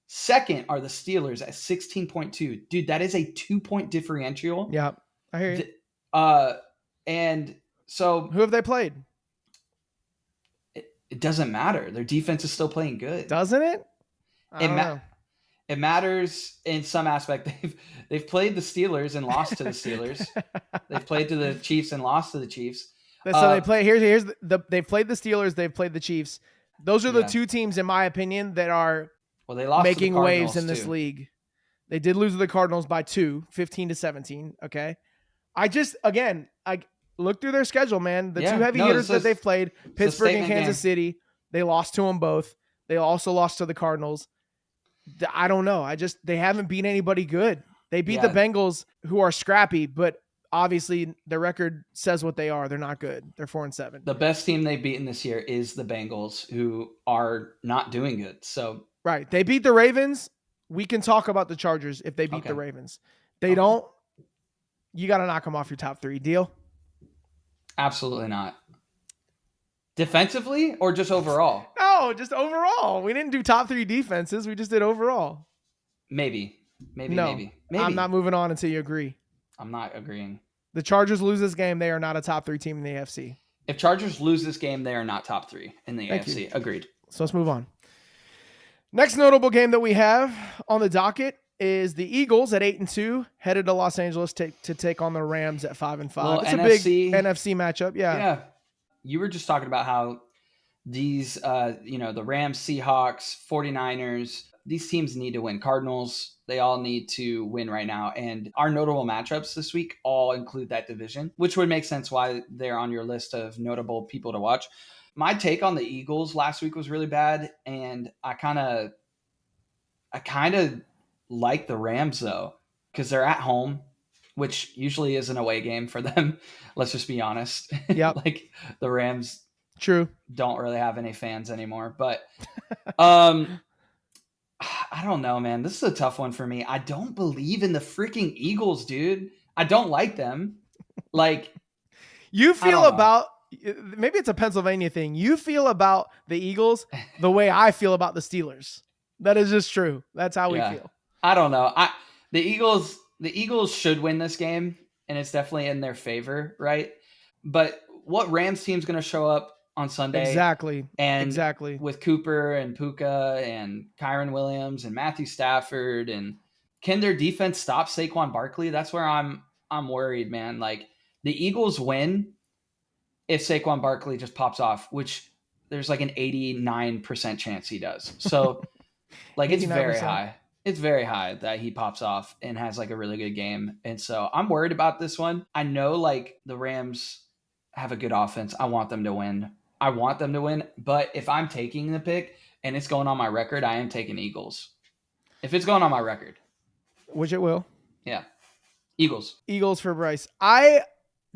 Second are the Steelers at 16.2. Dude, that is a 2-point differential. Yeah, I hear you. And so... Who have they played? It doesn't matter. Their defense is still playing good. Doesn't it? It matters in some aspect. They've played the Steelers and lost to the Steelers. They've played to the Chiefs and lost to the Chiefs. So they play. Here's they've played the Steelers. They've played the Chiefs. Those are the 2 teams, in my opinion, that are they lost making to the waves in this too. league. They did lose to the Cardinals by 2, 15-17. Okay, I look through their schedule, man. The 2 heavy hitters that they've played, Pittsburgh and Kansas City, they lost to them both. They also lost to the Cardinals. I don't know. They haven't beat anybody good. They beat the Bengals, who are scrappy, but obviously their record says what they are. They're not good. They're 4-7. The best team they've beaten this year is the Bengals, who are not doing good. So right. They beat the Ravens. We can talk about the Chargers if they beat the Ravens. They don't. You got to knock them off your top 3. Deal? Absolutely not. Defensively or just overall? No, just overall. We didn't do top 3 defenses. We just did overall. Maybe. No, I'm not moving on until you agree. I'm not agreeing. The Chargers lose this game. They are not a top 3 team in the AFC. If Chargers lose this game, they are not top 3 in the AFC. Agreed. So let's move on. Next notable game that we have on the docket is the Eagles at 8-2, headed to Los Angeles to take on the Rams at 5-5. Well, it's a big NFC matchup. Yeah. You were just talking about how these, the Rams, Seahawks, 49ers, these teams need to win. Cardinals, they all need to win right now. And our notable matchups this week all include that division, which would make sense why they're on your list of notable people to watch. My take on the Eagles last week was really bad, and I kind of like the Rams, though, because they're at home, which usually is an away game for them. Let's just be honest. Yeah. Like the Rams don't really have any fans anymore. But I don't know, man. This is a tough one for me. I don't believe in the freaking Eagles, dude. I don't like them. Like, you feel about, maybe it's a Pennsylvania thing. You feel about the Eagles the way I feel about the Steelers. That is just true. That's how we feel. I don't know. The Eagles should win this game, and it's definitely in their favor, right? But what Rams team's going to show up on Sunday? Exactly. With Cooper and Puka and Kyron Williams and Matthew Stafford, and can their defense stop Saquon Barkley? That's where I'm worried, man. Like, the Eagles win if Saquon Barkley just pops off, which there's like an 89% chance he does. So like it's very high. It's very high that he pops off and has like a really good game. And so I'm worried about this one. I know like the Rams have a good offense. I want them to win. But if I'm taking the pick and it's going on my record, I am taking Eagles. If it's going on my record. Which it will. Yeah. Eagles for Bryce. I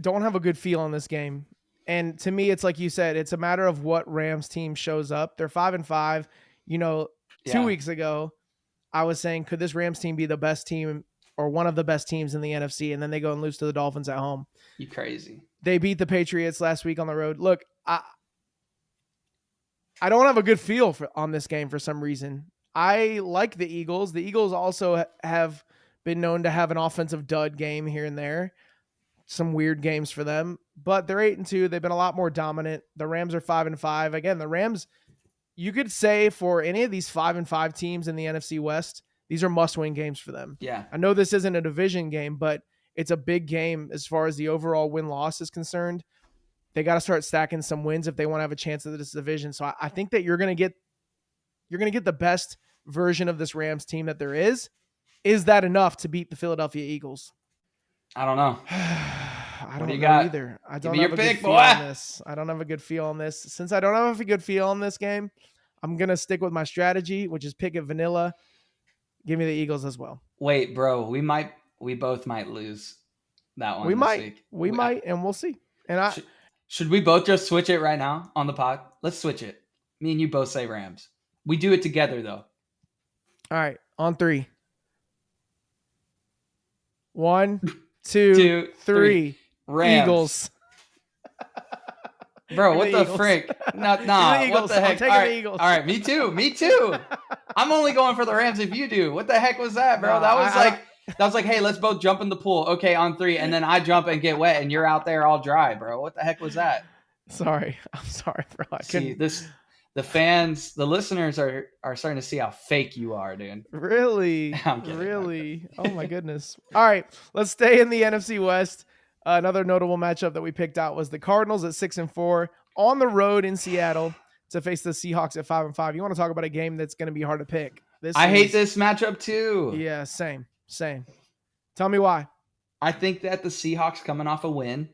don't have a good feel on this game. And to me, it's like you said, it's a matter of what Rams team shows up. They're 5-5. 2 weeks ago, I was saying, could this Rams team be the best team or one of the best teams in the NFC? And then they go and lose to the Dolphins at home. You crazy. They beat the Patriots last week on the road. Look, I don't have a good feel on this game for some reason. I like the Eagles. The Eagles also have been known to have an offensive dud game here and there. Some weird games for them. But they're 8-2. They've been a lot more dominant. The Rams are 5-5. Again, the Rams, you could say for any of these 5-5 teams in the NFC West, these are must-win games for them. Yeah. I know this isn't a division game, but it's a big game as far as the overall win-loss is concerned. They got to start stacking some wins if they want to have a chance at this division. So I think that you're going to get the best version of this Rams team that there is. Is that enough to beat the Philadelphia Eagles? I don't know. I don't know either. I don't have a good feel on this. I don't have a good feel on this. Since I don't have a good feel on this game, I'm going to stick with my strategy, which is pick it vanilla. Give me the Eagles as well. Wait, bro, we both might lose that one. We might, and we'll see. And should we both just switch it right now on the pod? Let's switch it. Me and you both say Rams. We do it together though. All right, on 3. 1, 2, 3. Rams. Eagles. Bro, what the frick? Nah, what the heck? I'm taking the Eagles. All right, me too. I'm only going for the Rams if you do. What the heck was that, bro? That was like, hey, let's both jump in the pool. Okay, on 3, and then I jump and get wet, and you're out there all dry, bro. What the heck was that? Sorry. I'm sorry, bro. The fans, the listeners are starting to see how fake you are, dude. Really? I'm kidding. Really? Oh my goodness. All right, let's stay in the NFC West. Another notable matchup that we picked out was the Cardinals at 6-4 on the road in Seattle to face the Seahawks at 5-5. You want to talk about a game that's going to be hard to pick? I hate this matchup too. Yeah, same. Tell me why. I think that the Seahawks coming off a win.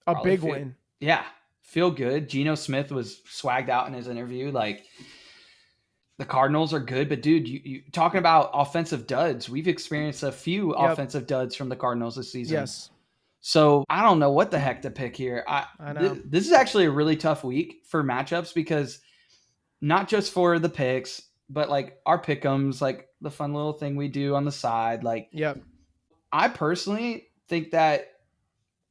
A big win. Yeah. Feel good. Geno Smith was swagged out in his interview. Like, the Cardinals are good, but dude, you talking about offensive duds. We've experienced a few offensive duds from the Cardinals this season. Yes. So I don't know what the heck to pick here. I know. This is actually a really tough week for matchups because not just for the picks, but like our pick'ems, like the fun little thing we do on the side. Like, yep. I personally think that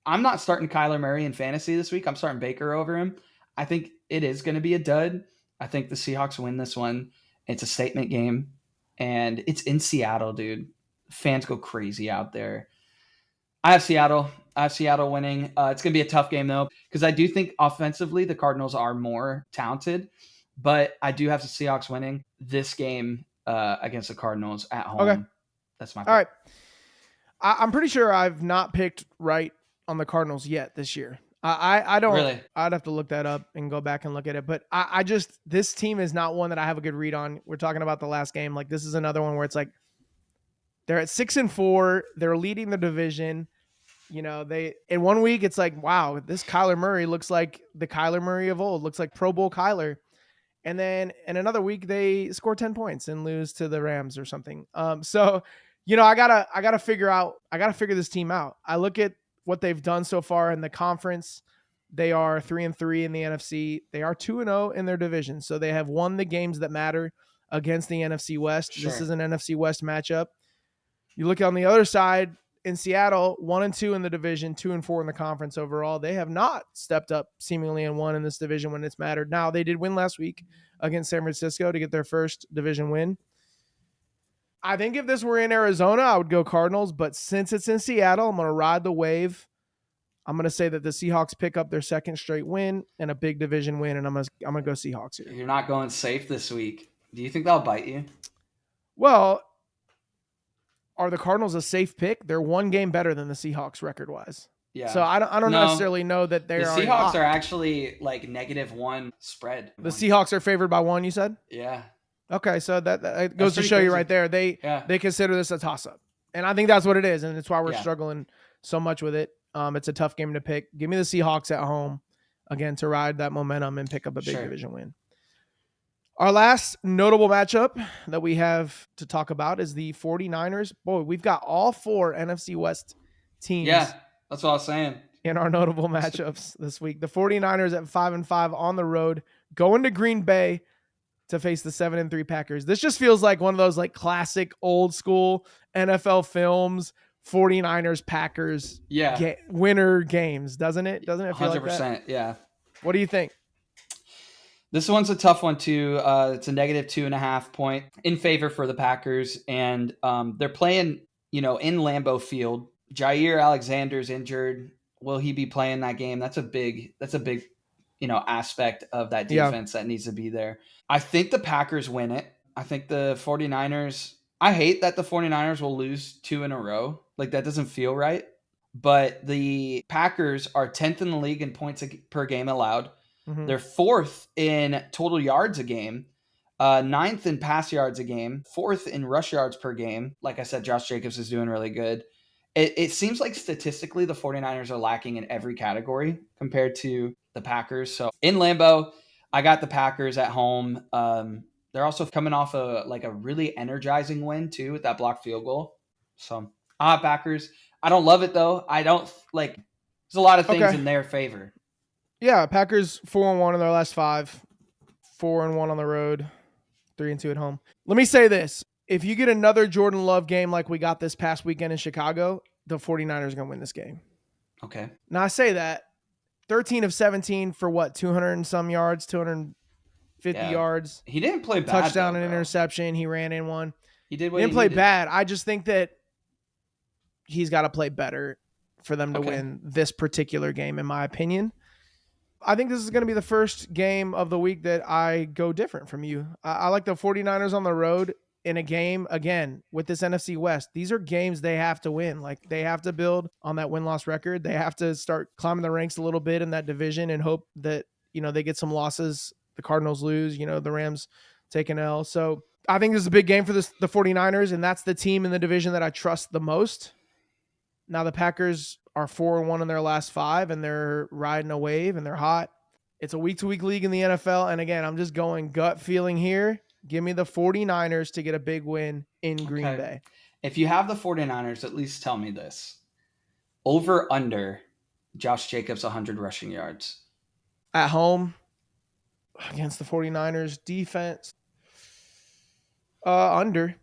I'm not starting Kyler Murray in fantasy this week. I'm starting Baker over him. I think it is going to be a dud. I think the Seahawks win this one. It's a statement game, and it's in Seattle, dude. Fans go crazy out there. I have Seattle. Winning. It's going to be a tough game, though, because I do think offensively the Cardinals are more talented, but I do have the Seahawks winning this game against the Cardinals at home. Okay. That's my pick. All right. I'm pretty sure I've not picked right on the Cardinals yet this year. I don't really. I'd have to look that up and go back and look at it. But I just, this team is not one that I have a good read on. We're talking about the last game. Like, this is another one where it's like they're at 6-4. They're leading the division. You know, they, in 1 week, it's like, wow, this Kyler Murray looks like the Kyler Murray of old, looks like Pro Bowl Kyler. And then in another week, they score 10 points and lose to the Rams or something. So, you know, I gotta figure this team out. I look at what they've done so far in the conference. They are 3-3 in the NFC. They are 2-0 in their division. So they have won the games that matter against the NFC West. Sure. This is an NFC West matchup. You look on the other side in Seattle, 1-2 in the division, 2-4 in the conference overall. They have not stepped up seemingly and won in this division when it's mattered. Now, they did win last week against San Francisco to get their first division win. I think if this were in Arizona, I would go Cardinals, but since it's in Seattle, I'm going to ride the wave. I'm going to say that the Seahawks pick up their second straight win and a big division win, and I'm going to go Seahawks here. You're not going safe this week. Do you think that'll bite you? Well, are the Cardinals a safe pick? They're one game better than the Seahawks record-wise. Yeah. So I don't necessarily know that they're. The Seahawks are actually like -1 spread. The Seahawks are favored by 1, you said? Yeah. Okay, so that goes to show you right there. They consider this a toss-up. And I think that's what it is, and it's why we're struggling so much with it. It's a tough game to pick. Give me the Seahawks at home, again, to ride that momentum and pick up a big division win. Our last notable matchup that we have to talk about is the 49ers. Boy, we've got all 4 NFC West teams. Yeah, that's what I was saying. In our notable matchups this week. The 49ers at 5-5 on the road, going to Green Bay to face the 7-3 Packers. This just feels like one of those like classic old school NFL films, 49ers Packers winner games, doesn't it? Doesn't it feel 100%, like that? Yeah. What do you think? This one's a tough one too. It's a -2.5 point in favor for the Packers, and they're playing, in Lambeau Field. Jair Alexander's injured. Will he be playing that game? That's a big, aspect of that defense that needs to be there. I think the Packers win it. I think the 49ers, I hate that the 49ers will lose 2 in a row. Like, that doesn't feel right. But the Packers are 10th in the league in points per game allowed. Mm-hmm. They're 4th in total yards a game, 9th in pass yards a game, 4th in rush yards per game. Like I said, Josh Jacobs is doing really good. It seems like statistically the 49ers are lacking in every category compared to the Packers. So in Lambeau, I got the Packers at home. They're also coming off a really energizing win too with that blocked field goal. So I have Packers. I don't love it though. I don't there's a lot of things in their favor. Yeah, Packers 4-1 in their last 5, 4-1 on the road, 3-2 at home. Let me say this. If you get another Jordan Love game like we got this past weekend in Chicago, the 49ers are going to win this game. Okay. Now, I say that 13 of 17 for what, 200 and some yards, 250 yards. He didn't play bad. Touchdown and interception. He ran in one. He did what he didn't play bad. I just think that he's got to play better for them to win this particular game, in my opinion. I think this is going to be the first game of the week that I go different from you. I like the 49ers on the road in a game, again, with this NFC West. These are games they have to win. Like, they have to build on that win-loss record. They have to start climbing the ranks a little bit in that division and hope that, they get some losses. The Cardinals lose, the Rams take an L. So I think this is a big game for the 49ers, and that's the team in the division that I trust the most. Now, the Packers are 4-1 in their last 5, and they're riding a wave, and they're hot. It's a week-to-week league in the NFL, and again, I'm just going gut feeling here. Give me the 49ers to get a big win in Green Bay. If you have the 49ers, at least tell me this. Over, under, Josh Jacobs 100 rushing yards. At home, against the 49ers defense, under.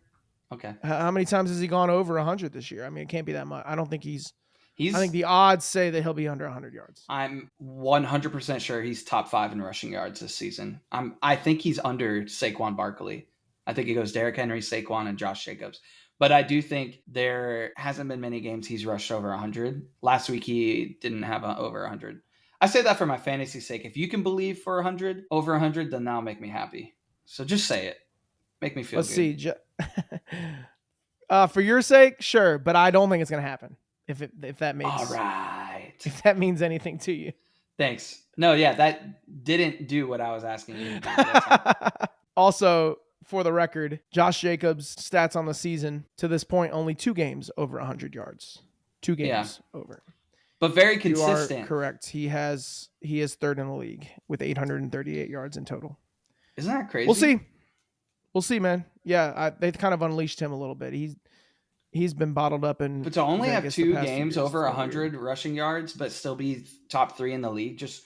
Okay. How many times has he gone over 100 this year? I mean, it can't be that much. I don't think he's I think the odds say that he'll be under 100 yards. I'm 100% sure he's top 5 in rushing yards this season. I think he's under Saquon Barkley. I think he goes Derrick Henry, Saquon, and Josh Jacobs. But I do think there hasn't been many games he's rushed over 100. Last week he didn't have over 100. I say that for my fantasy sake. If you can believe for 100, over 100, then that'll make me happy. So just say it. Make me feel good. Let's see. For your sake, sure, but I don't think it's going to happen. If that makes all right, if that means anything to you. Thanks. No, yeah, that didn't do what I was asking you to do. Also, for the record, Josh Jacobs' stats on the season to this point, only 2 games over 100 yards. 2 games over. But very consistent. You are correct. He is third in the league with 838 yards in total. Isn't that crazy? We'll see, man. Yeah, they've kind of unleashed him a little bit. He's been bottled up in. But to only have 2 games over 100 rushing yards, but still be top 3 in the league, he's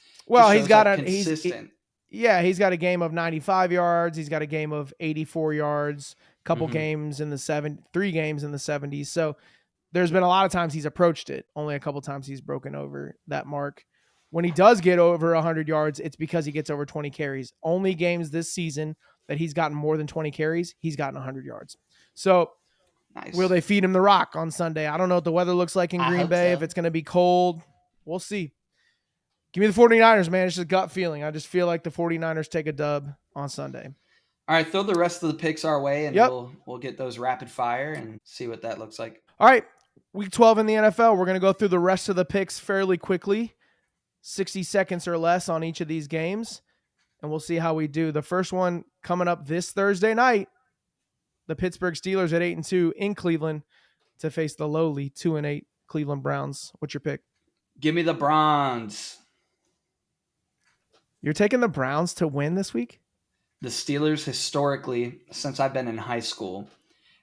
got consistent. He's got a game of 95 yards. He's got a game of 84 yards. Couple games in the 3 games in the 70s. So there's been a lot of times he's approached it. Only a couple times he's broken over that mark. When he does get over 100 yards, it's because he gets over 20 carries. Only games this season that he's gotten more than 20 carries, he's gotten 100 yards. So nice. Will they feed him the rock on Sunday? I don't know what the weather looks like in Green Bay. So. If it's going to be cold, we'll see. Give me the 49ers, man. It's just a gut feeling. I just feel like the 49ers take a dub on Sunday. All right, throw the rest of the picks our way, and we'll get those rapid fire and see what that looks like. All right, Week 12 in the NFL. We're going to go through the rest of the picks fairly quickly, 60 seconds or less on each of these games, and we'll see how we do. The first one coming up this Thursday night, the Pittsburgh Steelers at 8-2 in Cleveland to face the lowly 2-8 Cleveland Browns. What's your pick? Give me the Browns. You're taking the Browns to win this week? The Steelers historically, since I've been in high school,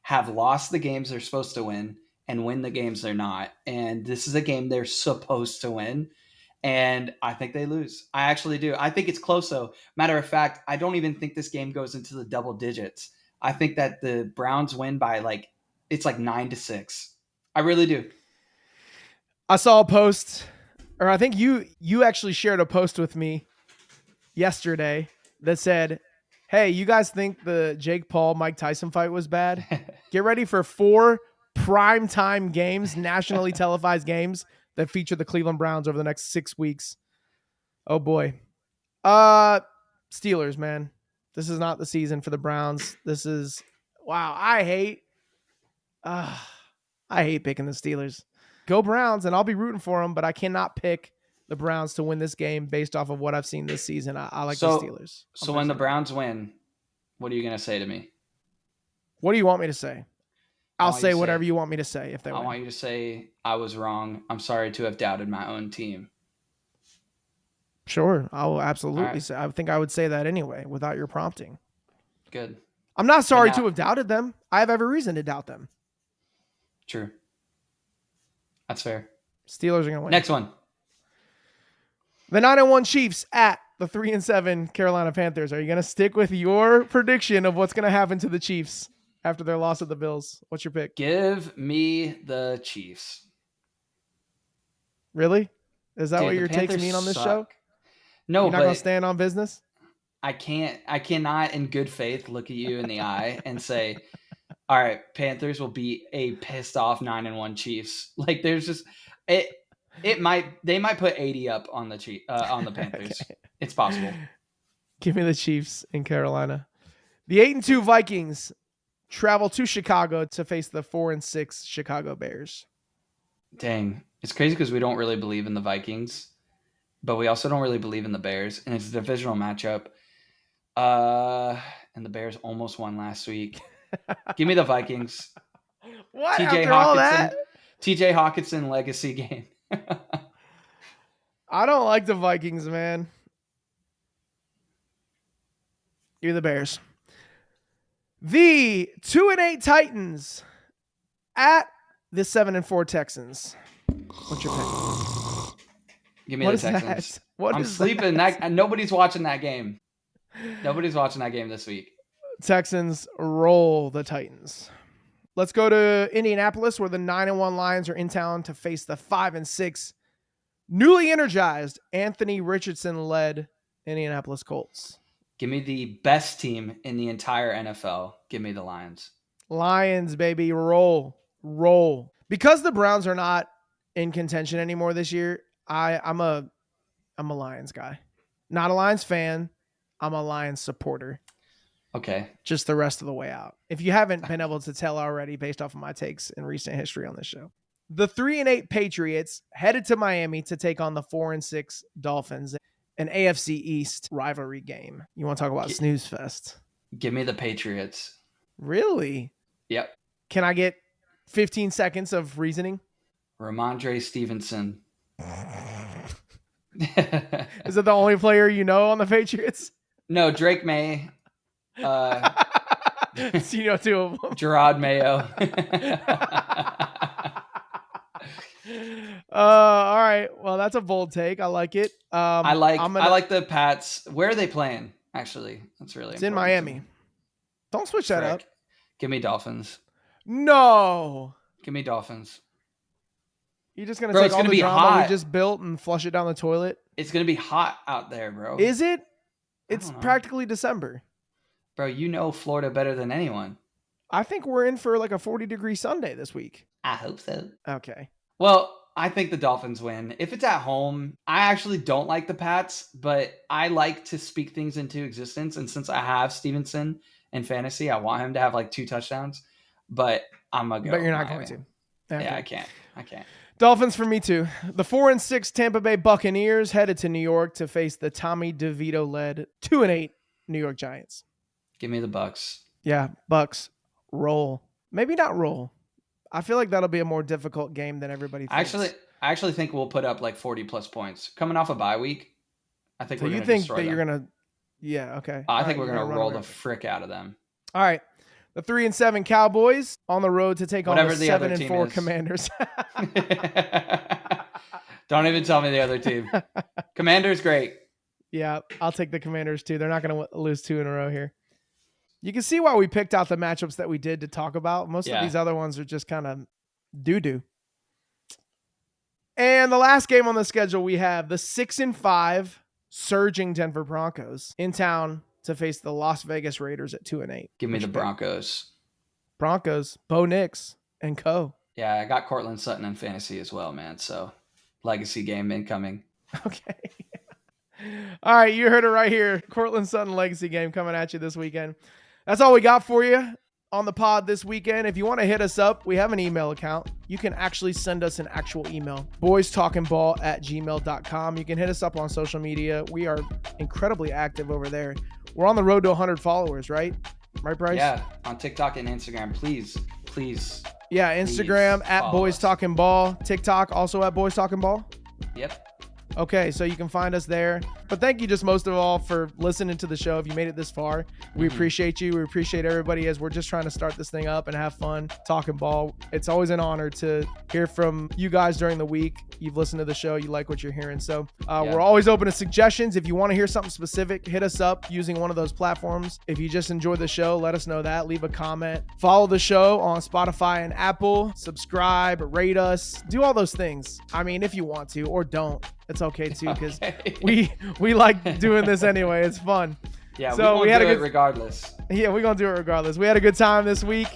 have lost the games they're supposed to win and win the games they're not. And this is a game they're supposed to win. And I think they lose. I actually do. I think it's close, though. Matter of fact, I don't even think this game goes into the double digits. I think that the Browns win by it's 9-6. I really do. I saw a post, or I think you actually shared a post with me yesterday that said, hey, you guys think the Jake Paul Mike Tyson fight was bad? Get ready for 4 primetime games, nationally televised games that feature the Cleveland Browns over the next 6 weeks. Oh boy. Steelers, man. This is not the season for the Browns. This is wow. I hate picking the Steelers. Go Browns, and I'll be rooting for them, but I cannot pick the Browns to win this game based off of what I've seen this season. I like the Steelers. So when the Browns win, what are you going to say to me? What do you want me to say? I'll say whatever you want me to say if they win. I want you to say, I was wrong. I'm sorry to have doubted my own team. Sure. I will absolutely say. I think I would say that anyway without your prompting. Good. I'm not sorry to have doubted them. I have every reason to doubt them. True. That's fair. Steelers are going to win. Next one. The 9-1 Chiefs at the 3-7 Carolina Panthers. Are you going to stick with your prediction of what's going to happen to the Chiefs after their loss of the Bills? What's your pick? Give me the Chiefs. Really? Is that what your takes mean on this show? No, you're not going to stand on business? I cannot in good faith look at you in the eye and say, all right, Panthers will beat a pissed off 9-1 Chiefs. There's just they might put 80 up on the Panthers. Okay. It's possible. Give me the Chiefs in Carolina. The 8-2 Vikings travel to Chicago to face the 4-6 Chicago Bears. Dang. It's crazy because we don't really believe in the Vikings, but we also don't really believe in the Bears, and it's a divisional matchup. And the Bears almost won last week. Give me the Vikings. What? After all that? TJ Hawkinson legacy game. I don't like the Vikings, man. Give me the Bears. The 2-8 Titans at the 7-4 Texans. What's your pick? Give me the Texans. I'm sleeping. Nobody's watching that game. Nobody's watching that game this week. Texans roll the Titans. Let's go to Indianapolis, where the 9-1 Lions are in town to face the 5-6, newly energized, Anthony Richardson-led Indianapolis Colts. Give me the best team in the entire NFL. Give me the Lions. Lions, baby. Roll. Because the Browns are not in contention anymore this year, I'm a Lions guy. Not a Lions fan. I'm a Lions supporter. Okay. Just the rest of the way out. If you haven't been able to tell already based off of my takes in recent history on this show. The 3-8 Patriots headed to Miami to take on the 4-6 Dolphins, an AFC East rivalry game. You want to talk about snooze fest? Give me the Patriots. Really? Yep. Can I get 15 seconds of reasoning? Ramondre Stevenson. Is it the only player you know on the Patriots? No, Drake May. So you know two of them. Gerard Mayo. All right. Well, that's a bold take. I like it. I like the Pats. Where are they playing? Actually, that's really it's in Miami. Don't switch that up. Give me Dolphins. No. Give me Dolphins. You're just gonna take all the drama we just built and flush it down the toilet? It's gonna be hot out there, bro. Is it? It's practically December. Bro, you know Florida better than anyone. I think we're in for like a 40-degree Sunday this week. I hope so. Okay. Well, I think the Dolphins win. If it's at home, I actually don't like the Pats, but I like to speak things into existence. And since I have Stevenson in fantasy, I want him to have like 2 touchdowns. But I'm going to go. But you're not going to. Okay. Yeah, I can't. Dolphins for me too. The 4-6 Tampa Bay Buccaneers headed to New York to face the Tommy DeVito-led 2-8 New York Giants. Give me the Bucs. Yeah, Bucs. Roll. Maybe not roll. I feel like that'll be a more difficult game than everybody thinks. I actually think we'll put up like 40-plus points. Coming off a bye week, I think so we're going to destroy them. You're going to – yeah, okay. I think we're going to roll the frick out of them. All right. The 3-7 Cowboys on the road to take on the 7-4 Commanders. Don't even tell me the other team. Commanders, great. Yeah, I'll take the Commanders too. They're not going to lose 2 in a row here. You can see why we picked out the matchups that we did to talk about. Most of these other ones are just kind of doo-doo. And the last game on the schedule, we have the 6-5 surging Denver Broncos in town to face the Las Vegas Raiders at 2-8. Give me the Broncos. Broncos, Bo Nix and co. Yeah, I got Cortland Sutton in fantasy as well, man. So legacy game incoming. Okay. All right, you heard it right here. Cortland Sutton legacy game coming at you this weekend. That's all we got for you on the pod this weekend. If you want to hit us up, we have an email account. You can actually send us an actual email, boystalkingball@gmail.com. You can hit us up on social media. We are incredibly active over there. We're on the road to 100 followers, right? Right, Bryce? Yeah, on TikTok and Instagram. Please. Yeah, Instagram @boystalkingball. TikTok also @boystalkingball. Yep. Okay, so you can find us there. But thank you just most of all for listening to the show. If you made it this far, we appreciate you. We appreciate everybody as we're just trying to start this thing up and have fun talking ball. It's always an honor to hear from you guys during the week. You've listened to the show. You like what you're hearing. So we're always open to suggestions. If you want to hear something specific, hit us up using one of those platforms. If you just enjoyed the show, let us know that. Leave a comment. Follow the show on Spotify and Apple. Subscribe, rate us. Do all those things. I mean, if you want to, or don't. It's okay too, because we like doing this anyway. It's fun. Yeah, so we had do it regardless. Yeah, we're gonna do it regardless. We had a good time this week.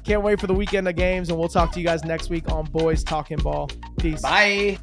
Can't wait for the weekend of games, and we'll talk to you guys next week on Boys Talking Ball. Peace. Bye.